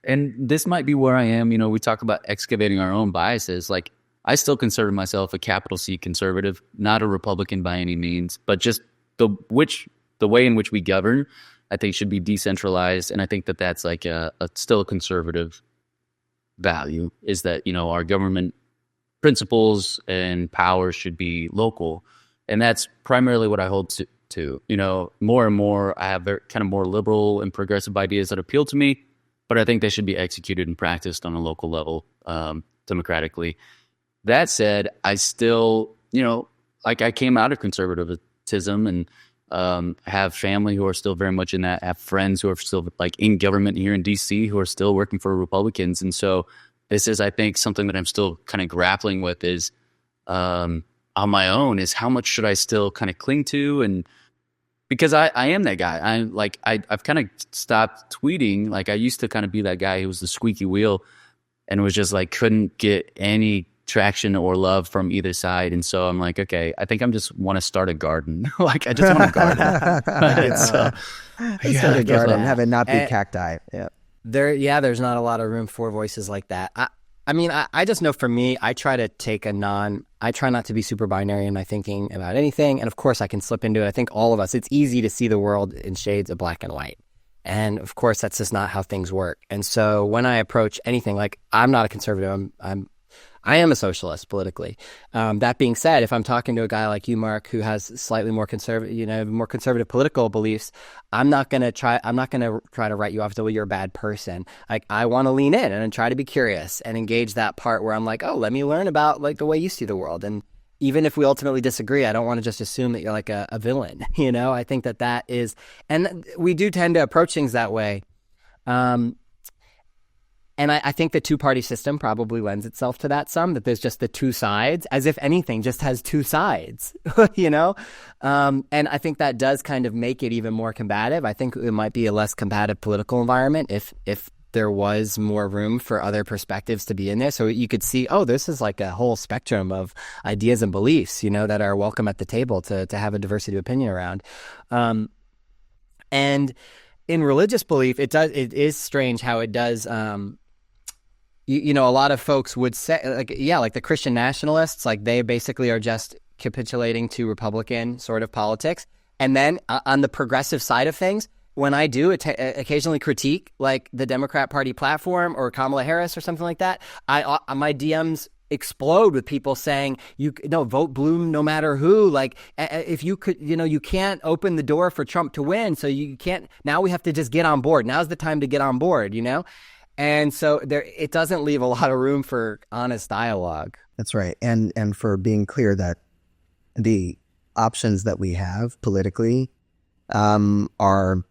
[SPEAKER 1] and this might be where I am. We talk about excavating our own biases. Like I still consider myself a capital C conservative, not a Republican by any means, but just the way in which we govern, I think should be decentralized, and I think that that's like still a conservative value. Is that our government principles and powers should be local. And that's primarily what I hold to. More and more, I have kind of more liberal and progressive ideas that appeal to me, but I think they should be executed and practiced on a local level, democratically. That said, I still, I came out of conservatism and have family who are still very much in that. I have friends who are still like in government here in D.C. who are still working for Republicans. And so this is, I think, something that I'm still kind of grappling with is, on my own, is how much should I still kind of cling to? And because I am that guy, I've kind of stopped tweeting. Like I used to kind of be that guy who was the squeaky wheel and was just like, couldn't get any traction or love from either side. And so I'm like, okay, I think I'm just want to start a garden. Like I just want a garden.
[SPEAKER 2] Start a garden, have it not be cacti. Yeah.
[SPEAKER 3] There's not a lot of room for voices like that. I just know for me, I try not to be super binary in my thinking about anything. And of course I can slip into it. I think all of us, it's easy to see the world in shades of black and white. And of course that's just not how things work. And so when I approach anything, like I'm not a conservative, I am a socialist politically. That being said, if I'm talking to a guy like you, Mark, who has slightly more conservative political beliefs, I'm not going to try to write you off as though you're a bad person. Like I want to lean in and try to be curious and engage that part where I'm like, oh, let me learn about like the way you see the world. And even if we ultimately disagree, I don't want to just assume that you're like a villain. I think that is, and we do tend to approach things that way. And I think the two-party system probably lends itself to that that there's just the two sides, as if anything just has two sides, And I think that does kind of make it even more combative. I think it might be a less combative political environment if there was more room for other perspectives to be in there. So you could see, oh, this is like a whole spectrum of ideas and beliefs, that are welcome at the table to have a diversity of opinion around. And in religious belief, it is strange how it does... a lot of folks would say, like the Christian nationalists, like they basically are just capitulating to Republican sort of politics. And then on the progressive side of things, when I do occasionally critique like the Democrat Party platform or Kamala Harris or something like that, my DMs explode with people saying, vote blue no matter who. Like if you could, you can't open the door for Trump to win. So you can't, now we have to just get on board. Now's the time to get on board, And so it doesn't leave a lot of room for honest dialogue.
[SPEAKER 2] That's right. And for being clear that the options that we have politically are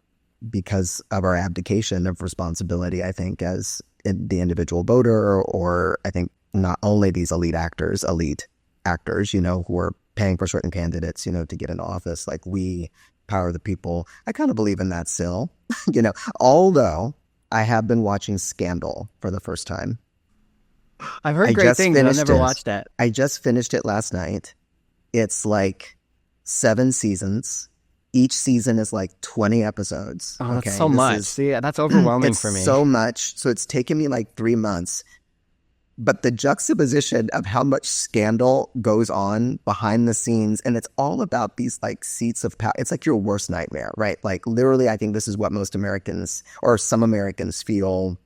[SPEAKER 2] because of our abdication of responsibility, I think, as the individual voter, or I think not only these elite actors, who are paying for certain candidates, to get into office. Like, we power the people. I kind of believe in that still, although I have been watching Scandal for the first time.
[SPEAKER 3] I've heard great things, and I've never watched it.
[SPEAKER 2] I just finished it last night. It's like 7 seasons. Each season is like 20 episodes.
[SPEAKER 3] Oh, that's so much. See, that's overwhelming for me.
[SPEAKER 2] It's so much. So it's taken me like 3 months. But the juxtaposition of how much scandal goes on behind the scenes, and it's all about these like seats of power. It's like your worst nightmare, right? Like, literally, I think this is what most Americans, or some Americans, feel.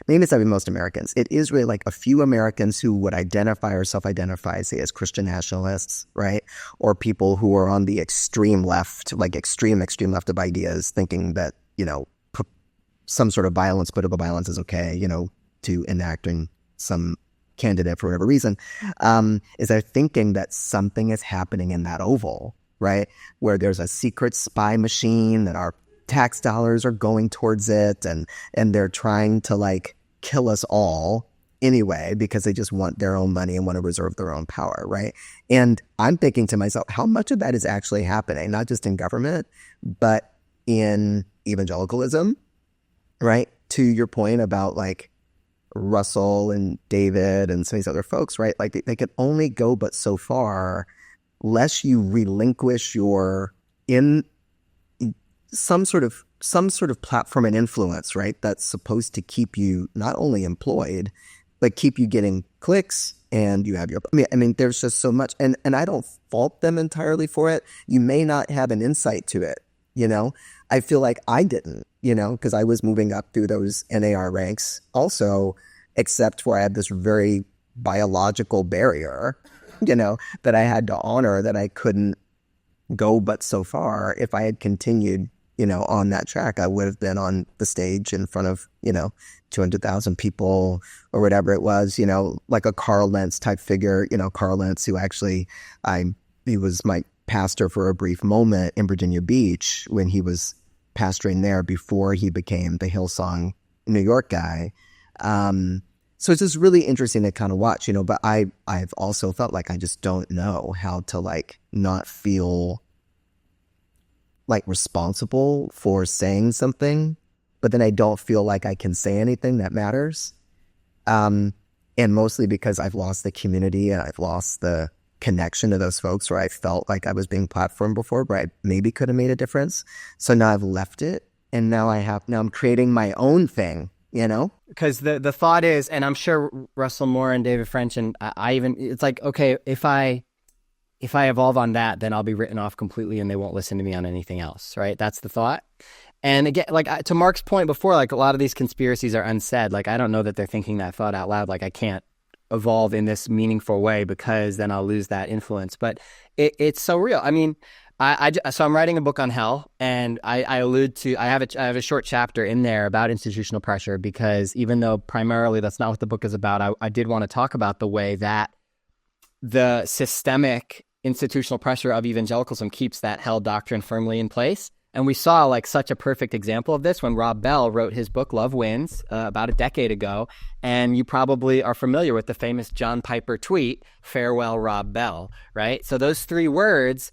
[SPEAKER 2] Maybe it's not even most Americans. It is really like a few Americans who would identify or self-identify, say, as Christian nationalists, right? Or people who are on the extreme left, like extreme left of ideas, thinking that, some sort of violence, political violence is okay, to enacting some candidate for whatever reason, is they're thinking that something is happening in that oval, right? Where there's a secret spy machine, that our tax dollars are going towards it, and they're trying to like kill us all anyway, because they just want their own money and want to reserve their own power, right? And I'm thinking to myself, how much of that is actually happening, not just in government, but in evangelicalism, right? To your point about like Russell and David and some of these other folks, right? Like they can only go but so far, lest you relinquish your in some sort of platform and influence, right? That's supposed to keep you not only employed, but keep you getting clicks, and you have your. I mean, there's just so much, and I don't fault them entirely for it. You may not have an insight to it, I feel like I didn't, because I was moving up through those NAR ranks also, except for I had this very biological barrier, that I had to honor, that I couldn't go but so far. If I had continued, on that track, I would have been on the stage in front of, 200,000 people or whatever it was, like a Carl Lentz type figure, Carl Lentz, who actually, he was my pastor for a brief moment in Virginia Beach when he was pastoring there before he became the Hillsong New York guy. So it's just really interesting to kind of watch, but I've also felt like I just don't know how to like not feel like responsible for saying something, but then I don't feel like I can say anything that matters. And mostly because I've lost the community, and I've lost the connection to those folks where I felt like I was being platformed before, but I maybe could have made a difference. So now I've left it, and now I'm creating my own thing,
[SPEAKER 3] Because the thought is, and I'm sure Russell Moore and David French, and I even, it's like, okay, if I evolve on that, then I'll be written off completely and they won't listen to me on anything else, right? That's the thought. And again, like to Mark's point before, like a lot of these conspiracies are unsaid. Like, I don't know that they're thinking that thought out loud. Like, I can't evolve in this meaningful way because then I'll lose that influence. But it's so real. I mean, so I'm writing a book on hell, and I allude to, I have a short chapter in there about institutional pressure, because even though primarily that's not what the book is about, I did want to talk about the way that the systemic institutional pressure of evangelicalism keeps that hell doctrine firmly in place. And we saw like such a perfect example of this when Rob Bell wrote his book, Love Wins, about a decade ago. And you probably are familiar with the famous John Piper tweet, "Farewell, Rob Bell," right? So those 3 words,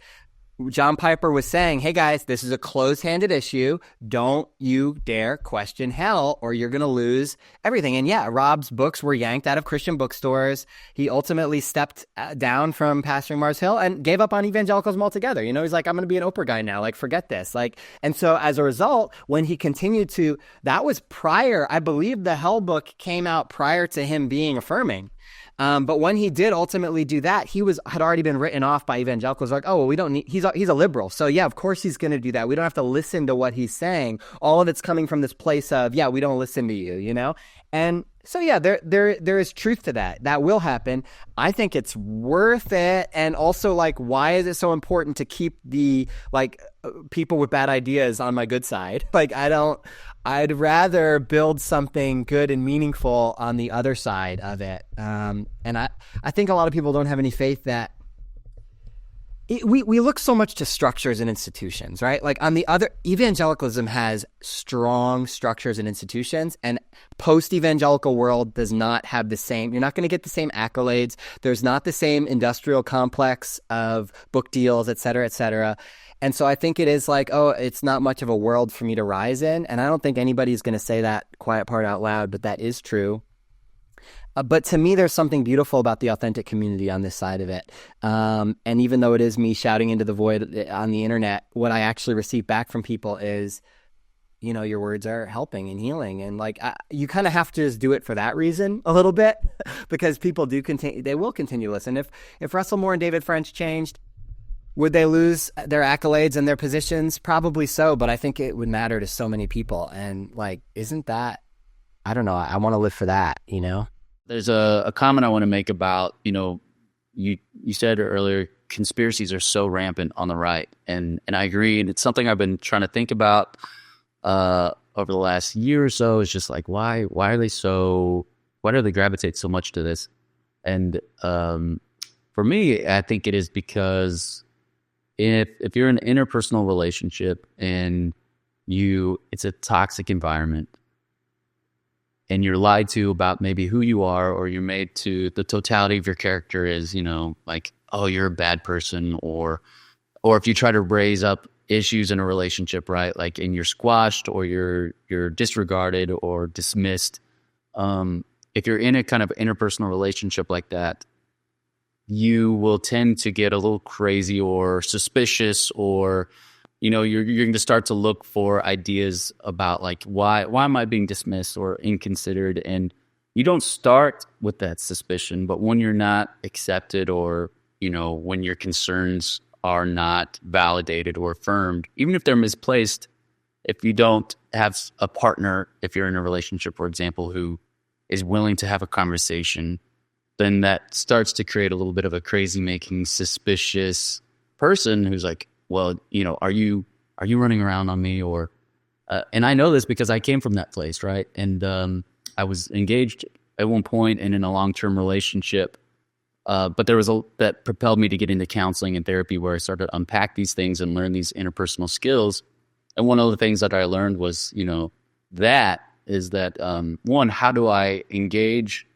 [SPEAKER 3] John Piper was saying, hey guys, this is a closed-handed issue. Don't you dare question hell, or you're going to lose everything. And yeah, Rob's books were yanked out of Christian bookstores. He ultimately stepped down from pastoring Mars Hill and gave up on evangelicalism altogether. He's like, I'm going to be an Oprah guy now. Like, forget this. Like, and so as a result, when he continued to, that was prior, I believe the hell book came out prior to him being affirming. But when he did ultimately do that, he had already been written off by evangelicals. Like, oh, well, we don't need, he's a liberal. So yeah, of course he's going to do that. We don't have to listen to what he's saying. All of it's coming from this place of, yeah, we don't listen to you, And so yeah, there is truth to that. That will happen. I think it's worth it. And also, like, why is it so important to keep the people with bad ideas on my good side? Like, I'd rather build something good and meaningful on the other side of it. And I think a lot of people don't have any faith that we look so much to structures and institutions, right? Like on the other, evangelicalism has strong structures and institutions, and post-evangelical world does not have the same. You're not going to get the same accolades. There's not the same industrial complex of book deals, et cetera, et cetera. And so I think it is like, oh, it's not much of a world for me to rise in. And I don't think anybody's going to say that quiet part out loud, but that is true. But to me, there's something beautiful about the authentic community on this side of it. And even though it is me shouting into the void on the internet, what I actually receive back from people is, you know, your words are helping and healing. And like, you kind of have to just do it for that reason a little bit, because people they will continue to listen. If Russell Moore and David French changed, would they lose their accolades and their positions? Probably so, but I think it would matter to so many people. And like, isn't that, I don't know, I want to live for that, you know?
[SPEAKER 1] There's a comment I want to make about, you know, you said earlier, conspiracies are so rampant on the right. And I agree. And it's something I've been trying to think about over the last year or so. It's just like, why do they gravitate so much to this? And for me, I think it is because if you're in an interpersonal relationship and it's a toxic environment, and you're lied to about maybe who you are, or you're made to the totality of your character is, you know, like, oh, you're a bad person, or if you try to raise up issues in a relationship, right, like, and you're squashed or you're disregarded or dismissed. If you're in a kind of interpersonal relationship like that, you will tend to get a little crazy or suspicious, or you know, you're going to start to look for ideas about like, why am I being dismissed or inconsidered? And you don't start with that suspicion, but when you're not accepted, or, you know, when your concerns are not validated or affirmed, even if they're misplaced, if you don't have a partner, if you're in a relationship, for example, who is willing to have a conversation, then that starts to create a little bit of a crazy making, suspicious person who's like, well, you know, are you running around on me? Or, and I know this because I came from that place, right? And I was engaged at one point and in a long-term relationship, but there was that propelled me to get into counseling and therapy, where I started to unpack these things and learn these interpersonal skills. And one of the things that I learned was, you know, that one, how do I engage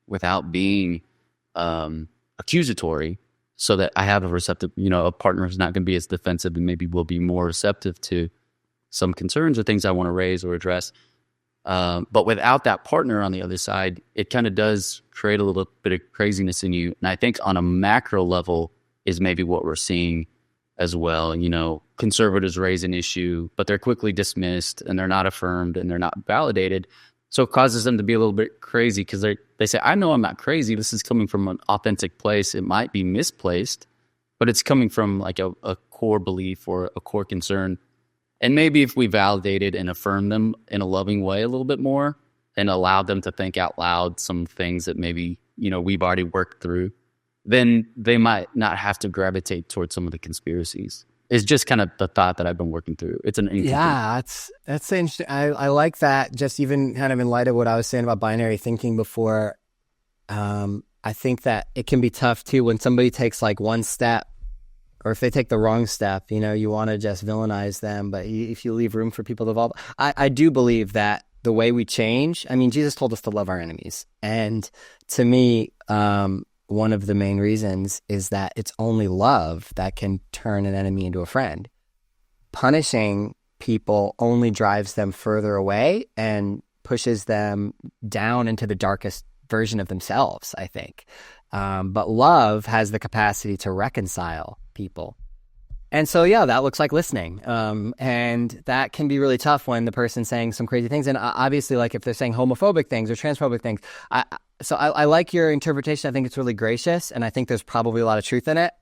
[SPEAKER 1] without being accusatory, so that I have a receptive, you know, a partner who's not going to be as defensive and maybe will be more receptive to some concerns or things I want to raise or address. But without that partner on the other side, it kind of does create a little bit of craziness in you. And I think on a macro level is maybe what we're seeing as well. You know, conservatives raise an issue, but they're quickly dismissed and they're not affirmed and they're not validated. So it causes them to be a little bit crazy, because they say, I know I'm not crazy. This is coming from an authentic place. It might be misplaced, but it's coming from like a core belief or a core concern. And maybe if we validated and affirmed them in a loving way a little bit more, and allowed them to think out loud some things that maybe, you know, we've already worked through, then they might not have to gravitate towards some of the conspiracies. It's just kind of the thought that I've been working through. It's
[SPEAKER 3] that's interesting. I like that. Just even kind of in light of what I was saying about binary thinking before, I think that it can be tough too when somebody takes like one step, or if they take the wrong step. You know, you want to just villainize them, but if you leave room for people to evolve, I do believe that the way we change. I mean, Jesus told us to love our enemies, and to me, one of the main reasons is that it's only love that can turn an enemy into a friend. Punishing people only drives them further away and pushes them down into the darkest version of themselves, I think. But love has the capacity to reconcile people. And so, yeah, that looks like listening. And that can be really tough when the person's saying some crazy things. And obviously, like if they're saying homophobic things or transphobic things, I like your interpretation. I think it's really gracious, and I think there's probably a lot of truth in it.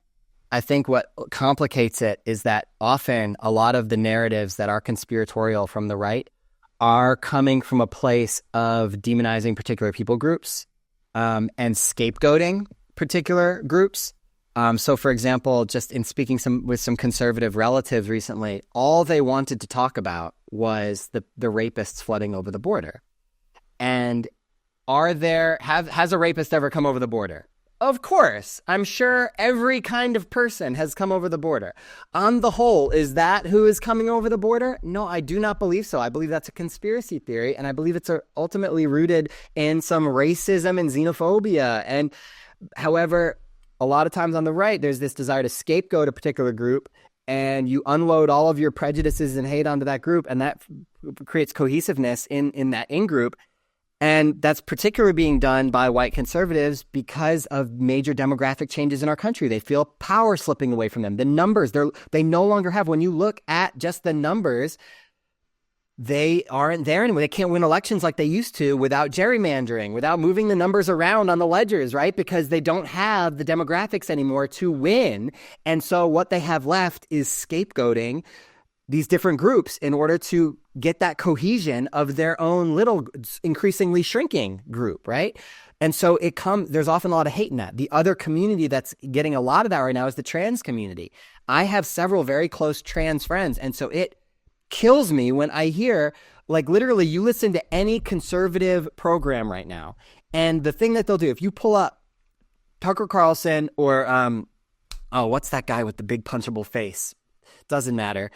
[SPEAKER 3] I think what complicates it is that often a lot of the narratives that are conspiratorial from the right are coming from a place of demonizing particular people groups and scapegoating particular groups. So, for example, just in speaking with some conservative relatives recently, all they wanted to talk about was the rapists flooding over the border. And has a rapist ever come over the border? Of course, I'm sure every kind of person has come over the border. On the whole, is that who is coming over the border? No, I do not believe so. I believe that's a conspiracy theory, and I believe it's ultimately rooted in some racism and xenophobia. And however, a lot of times on the right, there's this desire to scapegoat a particular group, and you unload all of your prejudices and hate onto that group, and that creates cohesiveness in that in-group. And that's particularly being done by white conservatives because of major demographic changes in our country. They feel power slipping away from them. The numbers, they no longer have, when you look at just the numbers, they aren't there anymore. They can't win elections like they used to without gerrymandering, without moving the numbers around on the ledgers, right? Because they don't have the demographics anymore to win. And so what they have left is scapegoating these different groups in order to get that cohesion of their own little increasingly shrinking group, right? And so there's often a lot of hate in that. The other community that's getting a lot of that right now is the trans community. I have several very close trans friends, and so it kills me when I hear, like, literally, you listen to any conservative program right now, and the thing that they'll do, if you pull up Tucker Carlson or what's that guy with the big punchable face? Doesn't matter.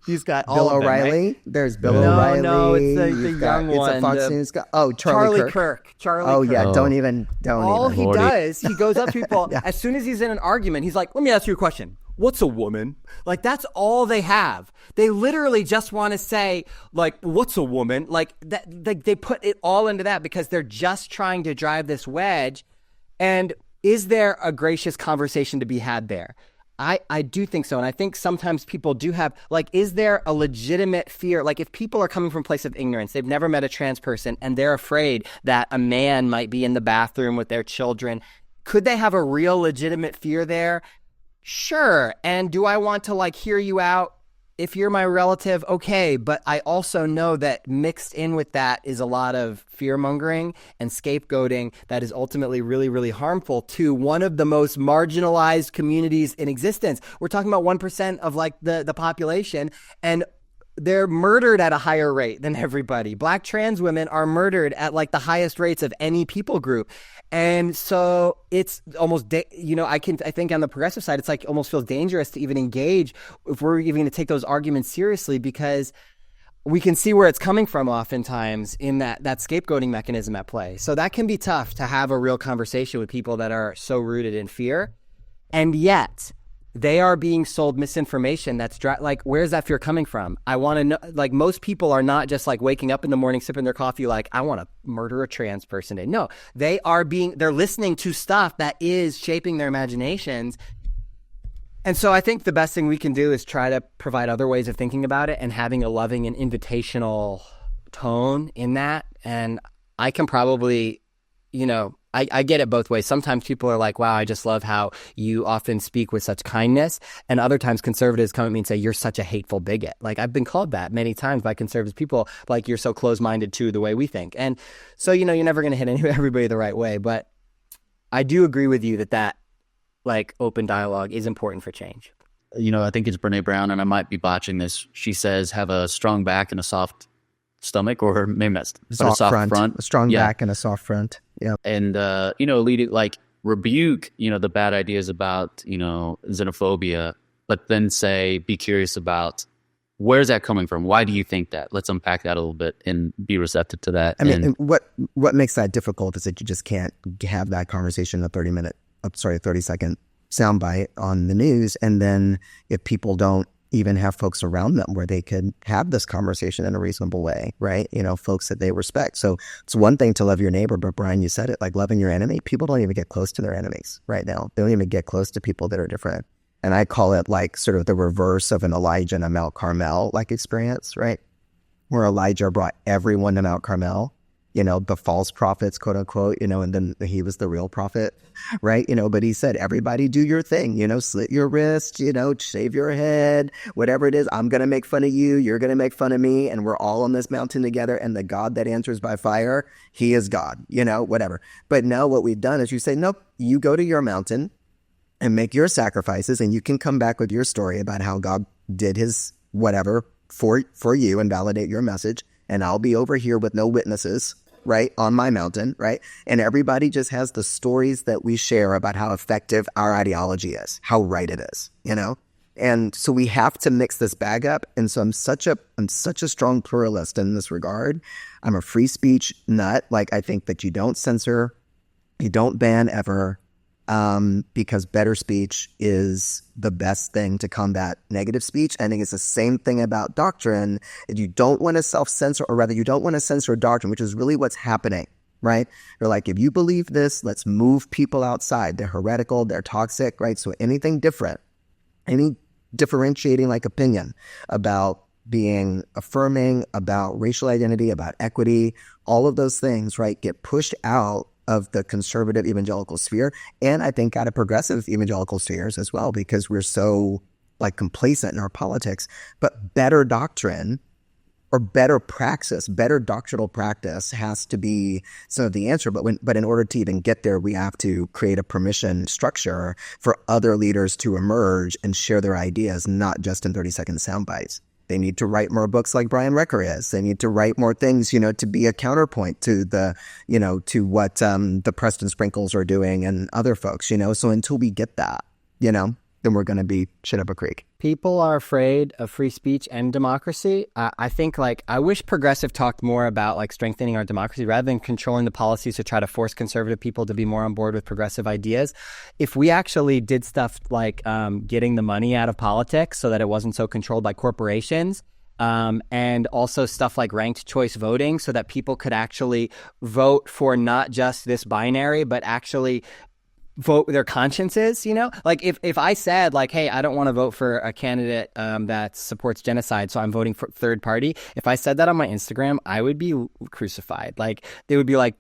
[SPEAKER 3] He's got
[SPEAKER 2] Bill
[SPEAKER 3] all of them,
[SPEAKER 2] O'Reilly.
[SPEAKER 3] right?
[SPEAKER 2] There's Bill O'Reilly.
[SPEAKER 3] No, it's the young one.
[SPEAKER 2] It's a Fox News guy. Oh, Charlie Kirk.
[SPEAKER 3] Charlie Kirk.
[SPEAKER 2] Yeah, don't even.
[SPEAKER 3] All he does, he goes up to people,
[SPEAKER 2] Yeah.
[SPEAKER 3] as soon as he's in an argument, he's like, let me ask you a question. What's a woman? Like, that's all they have. They literally just want to say, like, what's a woman? Like, that, they put it all into that because they're just trying to drive this wedge. And is there a gracious conversation to be had there? I do think so. And I think sometimes people do have, like, is there a legitimate fear? Like, if people are coming from a place of ignorance, they've never met a trans person, and they're afraid that a man might be in the bathroom with their children, could they have a real legitimate fear there? Sure. And do I want to, like, hear you out? If you're my relative, okay. But I also know that mixed in with that is a lot of fear-mongering and scapegoating that is ultimately really, really harmful to one of the most marginalized communities in existence. We're talking about 1% of, like, the population, and they're murdered at a higher rate than everybody. Black trans women are murdered at, like, the highest rates of any people group. And so it's almost, I think on the progressive side, it's like almost feels dangerous to even engage if we're even going to take those arguments seriously, because we can see where it's coming from oftentimes in that scapegoating mechanism at play. So that can be tough to have a real conversation with people that are so rooted in fear. And yet they are being sold misinformation that's like, where's that fear coming from? I want to know, like, most people are not just like waking up in the morning, sipping their coffee, like, I want to murder a trans person today. No, they're listening to stuff that is shaping their imaginations. And so I think the best thing we can do is try to provide other ways of thinking about it and having a loving and invitational tone in that. And I can probably, I get it both ways. Sometimes people are like, wow, I just love how you often speak with such kindness. And other times conservatives come at me and say, you're such a hateful bigot. Like, I've been called that many times by conservative people, like, you're so close-minded to the way we think. And so, you're never going to hit everybody the right way. But I do agree with you that like, open dialogue is important for change.
[SPEAKER 1] I think it's Brene Brown, and I might be botching this. She says, have a strong back and a soft stomach, or maybe not, but a soft front.
[SPEAKER 2] A strong back and a soft front. Yeah.
[SPEAKER 1] And, lead it, like, rebuke, the bad ideas about, xenophobia, but then say, be curious about where's that coming from? Why do you think that? Let's unpack that a little bit and be receptive to that.
[SPEAKER 2] I mean, what makes that difficult is that you just can't have that conversation in a 30-second soundbite on the news. And then if people don't even have folks around them where they could have this conversation in a reasonable way, right? Folks that they respect. So it's one thing to love your neighbor, but Brian, you said it, like loving your enemy. People don't even get close to their enemies right now. They don't even get close to people that are different. And I call it like sort of the reverse of an Elijah and a Mount Carmel like experience, right? Where Elijah brought everyone to Mount Carmel, the false prophets, quote unquote, and then he was the real prophet, right? But he said, everybody do your thing, slit your wrist, shave your head, whatever it is. I'm going to make fun of you. You're going to make fun of me. And we're all on this mountain together. And the God that answers by fire, he is God, whatever. But now what we've done is you say, nope, you go to your mountain and make your sacrifices, and you can come back with your story about how God did his whatever for you and validate your message. And I'll be over here with no witnesses, right, on my mountain, right? And everybody just has the stories that we share about how effective our ideology is, how right it is, you know? And so we have to mix this bag up. And so I'm such a strong pluralist in this regard. I'm a free speech nut. Like, I think that you don't censor, you don't ban ever, because better speech is the best thing to combat negative speech. I think it's the same thing about doctrine. You don't want to self-censor, or rather, you don't want to censor doctrine, which is really what's happening, right? You're like, if you believe this, let's move people outside. They're heretical, they're toxic, right? So anything different, any differentiating like opinion about being affirming, about racial identity, about equity, all of those things, right, get pushed out of the conservative evangelical sphere, and I think out of progressive evangelical spheres as well, because we're so like complacent in our politics. But better doctrine or better praxis, better doctrinal practice has to be some of the answer. But in order to even get there, we have to create a permission structure for other leaders to emerge and share their ideas, not just in 30-second sound bites. They need to write more books like Brian Recker is. They need to write more things, to be a counterpoint to to what the Preston Sprinkles are doing and other folks, So until we get that, then we're going to be shit up a creek.
[SPEAKER 3] People are afraid of free speech and democracy. I think I wish progressive talked more about strengthening our democracy rather than controlling the policies to try to force conservative people to be more on board with progressive ideas. If we actually did stuff like getting the money out of politics so that it wasn't so controlled by corporations, and also stuff like ranked choice voting so that people could actually vote for not just this binary, but actually vote with their consciences, if I said hey, I don't want to vote for a candidate that supports genocide, so I'm voting for third party. If I said that on my Instagram, I would be crucified. They would be I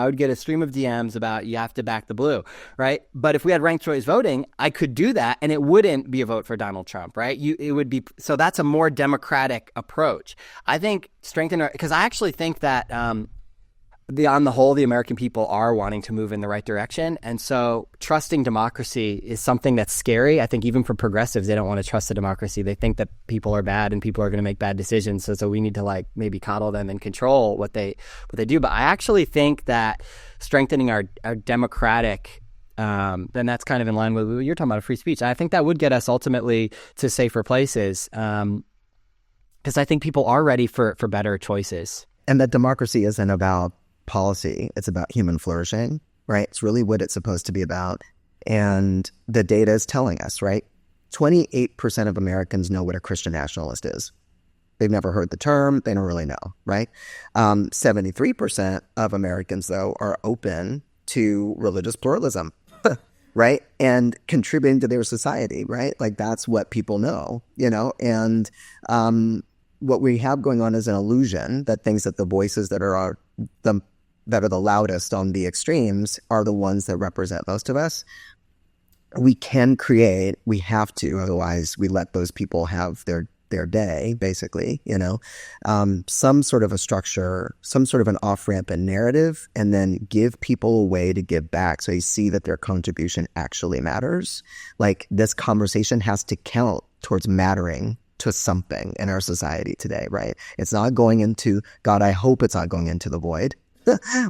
[SPEAKER 3] would get a stream of DMs about you have to back the blue, right? But if we had ranked choice voting, I could do that and it wouldn't be a vote for Donald Trump, right? It would be, so that's a more democratic approach. I think because I actually think that on the whole, the American people are wanting to move in the right direction. And so trusting democracy is something that's scary. I think even for progressives, they don't want to trust the democracy. They think that people are bad and people are going to make bad decisions. So we need to maybe coddle them and control what they do. But I actually think that strengthening our democratic, then that's kind of in line with what you're talking about, free speech. I think that would get us ultimately to safer places, because I think people are ready for better choices.
[SPEAKER 2] And that democracy isn't about policy, it's about human flourishing, right? It's really what it's supposed to be about. And the data is telling us, right? 28% of Americans know what a Christian nationalist is. They've never heard the term, they don't really know, right? 73% of Americans, though, are open to religious pluralism, right? And contributing to their society, right? That's what people know, And what we have going on is an illusion that thinks that the voices that are the loudest on the extremes are the ones that represent most of us. We have to, otherwise we let those people have their day, basically, some sort of a structure, some sort of an off-ramp and narrative, and then give people a way to give back so you see that their contribution actually matters. This conversation has to count towards mattering to something in our society today, right? It's not going into, God, I hope it's not going into the void,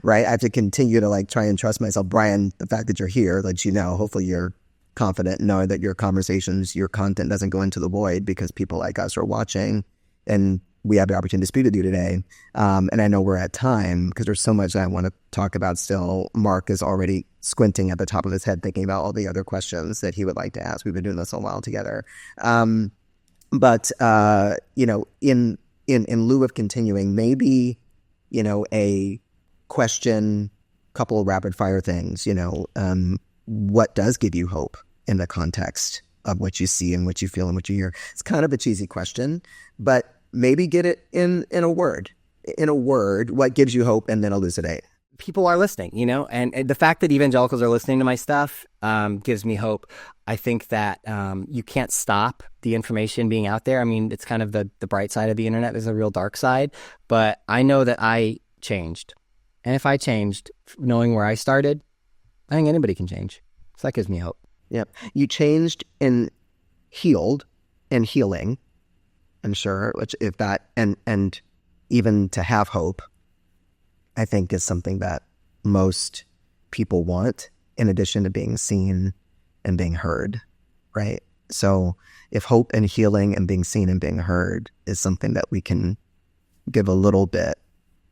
[SPEAKER 2] right? I have to continue to try and trust myself. Brian, the fact that you're here lets hopefully you're confident knowing that your conversations, your content doesn't go into the void because people like us are watching and we have the opportunity to speak with you today. And I know we're at time because there's so much I want to talk about still. Mark is already squinting at the top of his head thinking about all the other questions that he would like to ask. We've been doing this a while together. But in lieu of continuing, maybe, a question, couple of rapid fire things, what does give you hope in the context of what you see and what you feel and what you hear? It's kind of a cheesy question, but maybe get it in a word. In a word, what gives you hope, and then elucidate.
[SPEAKER 3] People are listening, and the fact that evangelicals are listening to my stuff gives me hope. I think that you can't stop the information being out there. I mean, it's kind of the bright side of the internet. There's a real dark side, but I know that I changed. And if I changed, knowing where I started, I think anybody can change. So that gives me hope.
[SPEAKER 2] Yep. You changed and healed and healing, I'm sure, which if that, and even to have hope, I think is something that most people want, in addition to being seen and being heard, right? So if hope and healing and being seen and being heard is something that we can give a little bit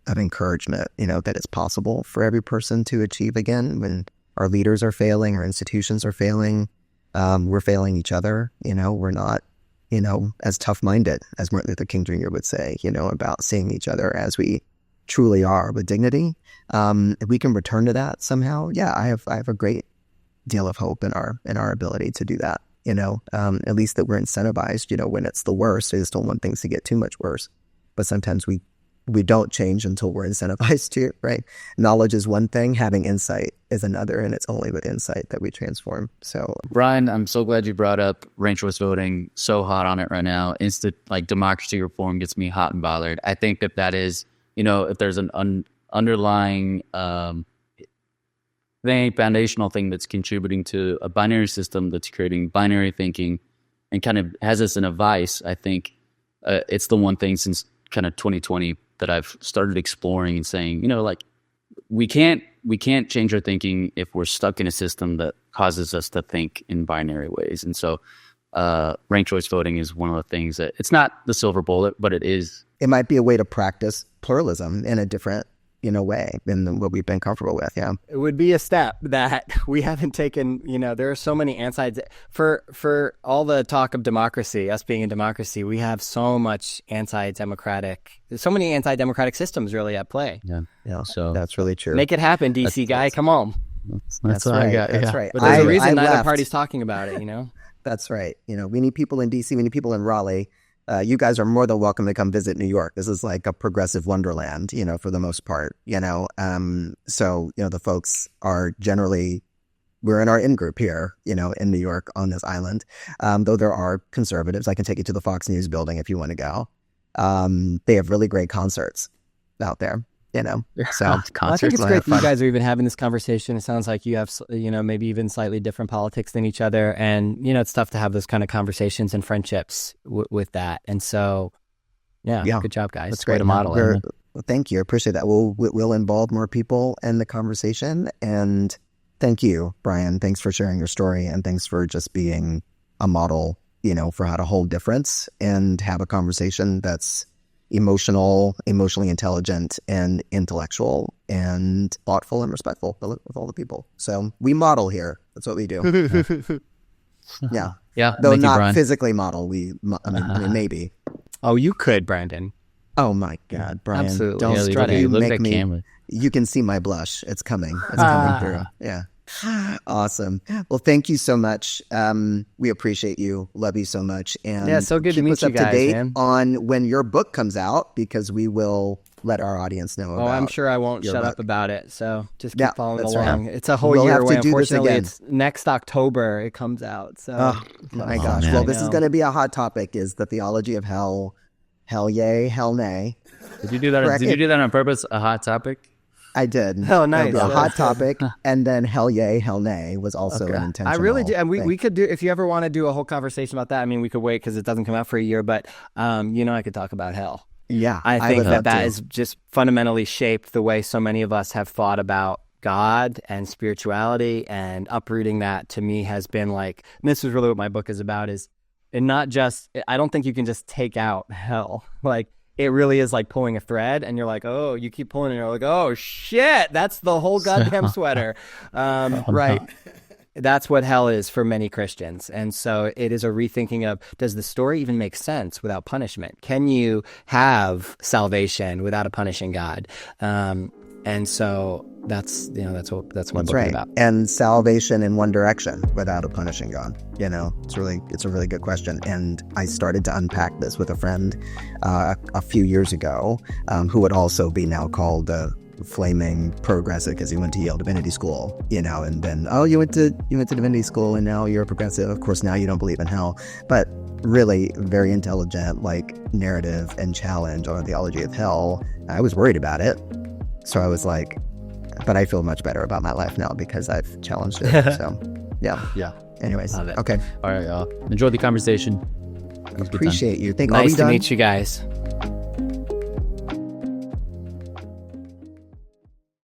[SPEAKER 2] of encouragement, that it's possible for every person to achieve again when our leaders are failing, our institutions are failing, we're failing each other, we're not, as tough-minded as Martin Luther King Jr. would say, about seeing each other as we truly are with dignity. If we can return to that somehow, I have a great deal of hope in our ability to do that. At least that we're incentivized. When it's the worst, I just don't want things to get too much worse. But sometimes we don't change until we're incentivized to, right? Knowledge is one thing, having insight is another, and it's only with insight that we transform. So,
[SPEAKER 1] Brian, I'm so glad you brought up ranked choice voting. So hot on it right now. Democracy reform gets me hot and bothered. I think that is, if there's an underlying foundational thing that's contributing to a binary system that's creating binary thinking and kind of has us in a vice, I think it's the one thing since kind of 2020 that I've started exploring and saying, we can't change our thinking if we're stuck in a system that causes us to think in binary ways. And so ranked choice voting is one of the things that it's not the silver bullet, but it is.
[SPEAKER 2] It might be a way to practice pluralism in a different way than what we've been comfortable with. Yeah,
[SPEAKER 3] it would be a step that we haven't taken. There are so many for all the talk of democracy, us being in democracy, we have so many anti-democratic systems really at play.
[SPEAKER 2] Yeah. So that's really true.
[SPEAKER 3] Make it happen, DC guy. Come on.
[SPEAKER 1] That's what I got.
[SPEAKER 2] That's right.
[SPEAKER 3] But there's a reason neither party's talking about it.
[SPEAKER 2] That's right. We need people in DC. We need people in Raleigh. You guys are more than welcome to come visit New York. This is like a progressive wonderland, for the most part, So, the folks are generally, we're in our in-group here, in New York on this island. Though there are conservatives. I can take you to the Fox News building if you want to go. They have really great concerts out there, So
[SPEAKER 3] well, I think it's great that you guys are even having this conversation. It sounds like you have, maybe even slightly different politics than each other. And, it's tough to have those kind of conversations and friendships with that. And so, good job, guys.
[SPEAKER 2] That's great.
[SPEAKER 3] Way to model it.
[SPEAKER 2] Well, thank you. I appreciate that. We'll involve more people in the conversation. And thank you, Brian. Thanks for sharing your story. And thanks for just being a model, for how to hold difference and have a conversation that's emotionally intelligent and intellectual and thoughtful and respectful with all the people. So we model here. That's what we do. Yeah. Though not physically model. I mean, maybe.
[SPEAKER 3] Oh, you could, Branden.
[SPEAKER 2] Oh my God, Brian.
[SPEAKER 3] Absolutely.
[SPEAKER 2] Don't strut it.
[SPEAKER 1] Look at camera.
[SPEAKER 2] You can see my blush. It's coming. It's coming through. Yeah. Awesome. Well, thank you so much. We appreciate you. Love you so much. And
[SPEAKER 3] so good to meet you guys,
[SPEAKER 2] keep us up to date
[SPEAKER 3] man.
[SPEAKER 2] on when your book comes out, because we will let our audience know about it.
[SPEAKER 3] I'm sure I won't shut up about it. So just keep following along.
[SPEAKER 2] Right.
[SPEAKER 3] It's a whole year away. Unfortunately, it's next October it comes out. So
[SPEAKER 2] my gosh. Man. Well, this is going to be a hot topic, is the theology of hell. Hell yay, hell nay.
[SPEAKER 1] Did you do that? Did you do that on purpose? A hot topic?
[SPEAKER 2] I did.
[SPEAKER 3] Oh, nice.
[SPEAKER 2] A hot topic, and then hell yay, hell nay was also an intentional.
[SPEAKER 3] I really do, and we could do, if you ever want to do a whole conversation about that. I mean, we could wait because it doesn't come out for a year, but I could talk about hell.
[SPEAKER 2] Yeah,
[SPEAKER 3] I think that is just fundamentally shaped the way so many of us have thought about God and spirituality, and uprooting that to me has been like, and this is really what my book is about, and not just, I don't think you can just take out hell. Like, it really is like pulling a thread, and you're like, oh, you keep pulling, and you're like, oh shit, that's the whole goddamn sweater. Right. That's what hell is for many Christians. And so it is a rethinking of, does the story even make sense without punishment? Can you have salvation without a punishing God? And so that's what my book is about.
[SPEAKER 2] And salvation in one direction without a punishing God. It's a really good question. And I started to unpack this with a friend a few years ago, who would also be now called flaming progressive because he went to Yale Divinity School, and then, oh, you went to Divinity School and now you're a progressive. Of course, now you don't believe in hell. But really very intelligent, narrative and challenge on the theology of hell. I was worried about it. So I was like, but I feel much better about my life now because I've challenged it. So, yeah. Anyways, okay.
[SPEAKER 1] All right, y'all. Enjoy the conversation.
[SPEAKER 2] Appreciate you.
[SPEAKER 3] Nice to meet you guys.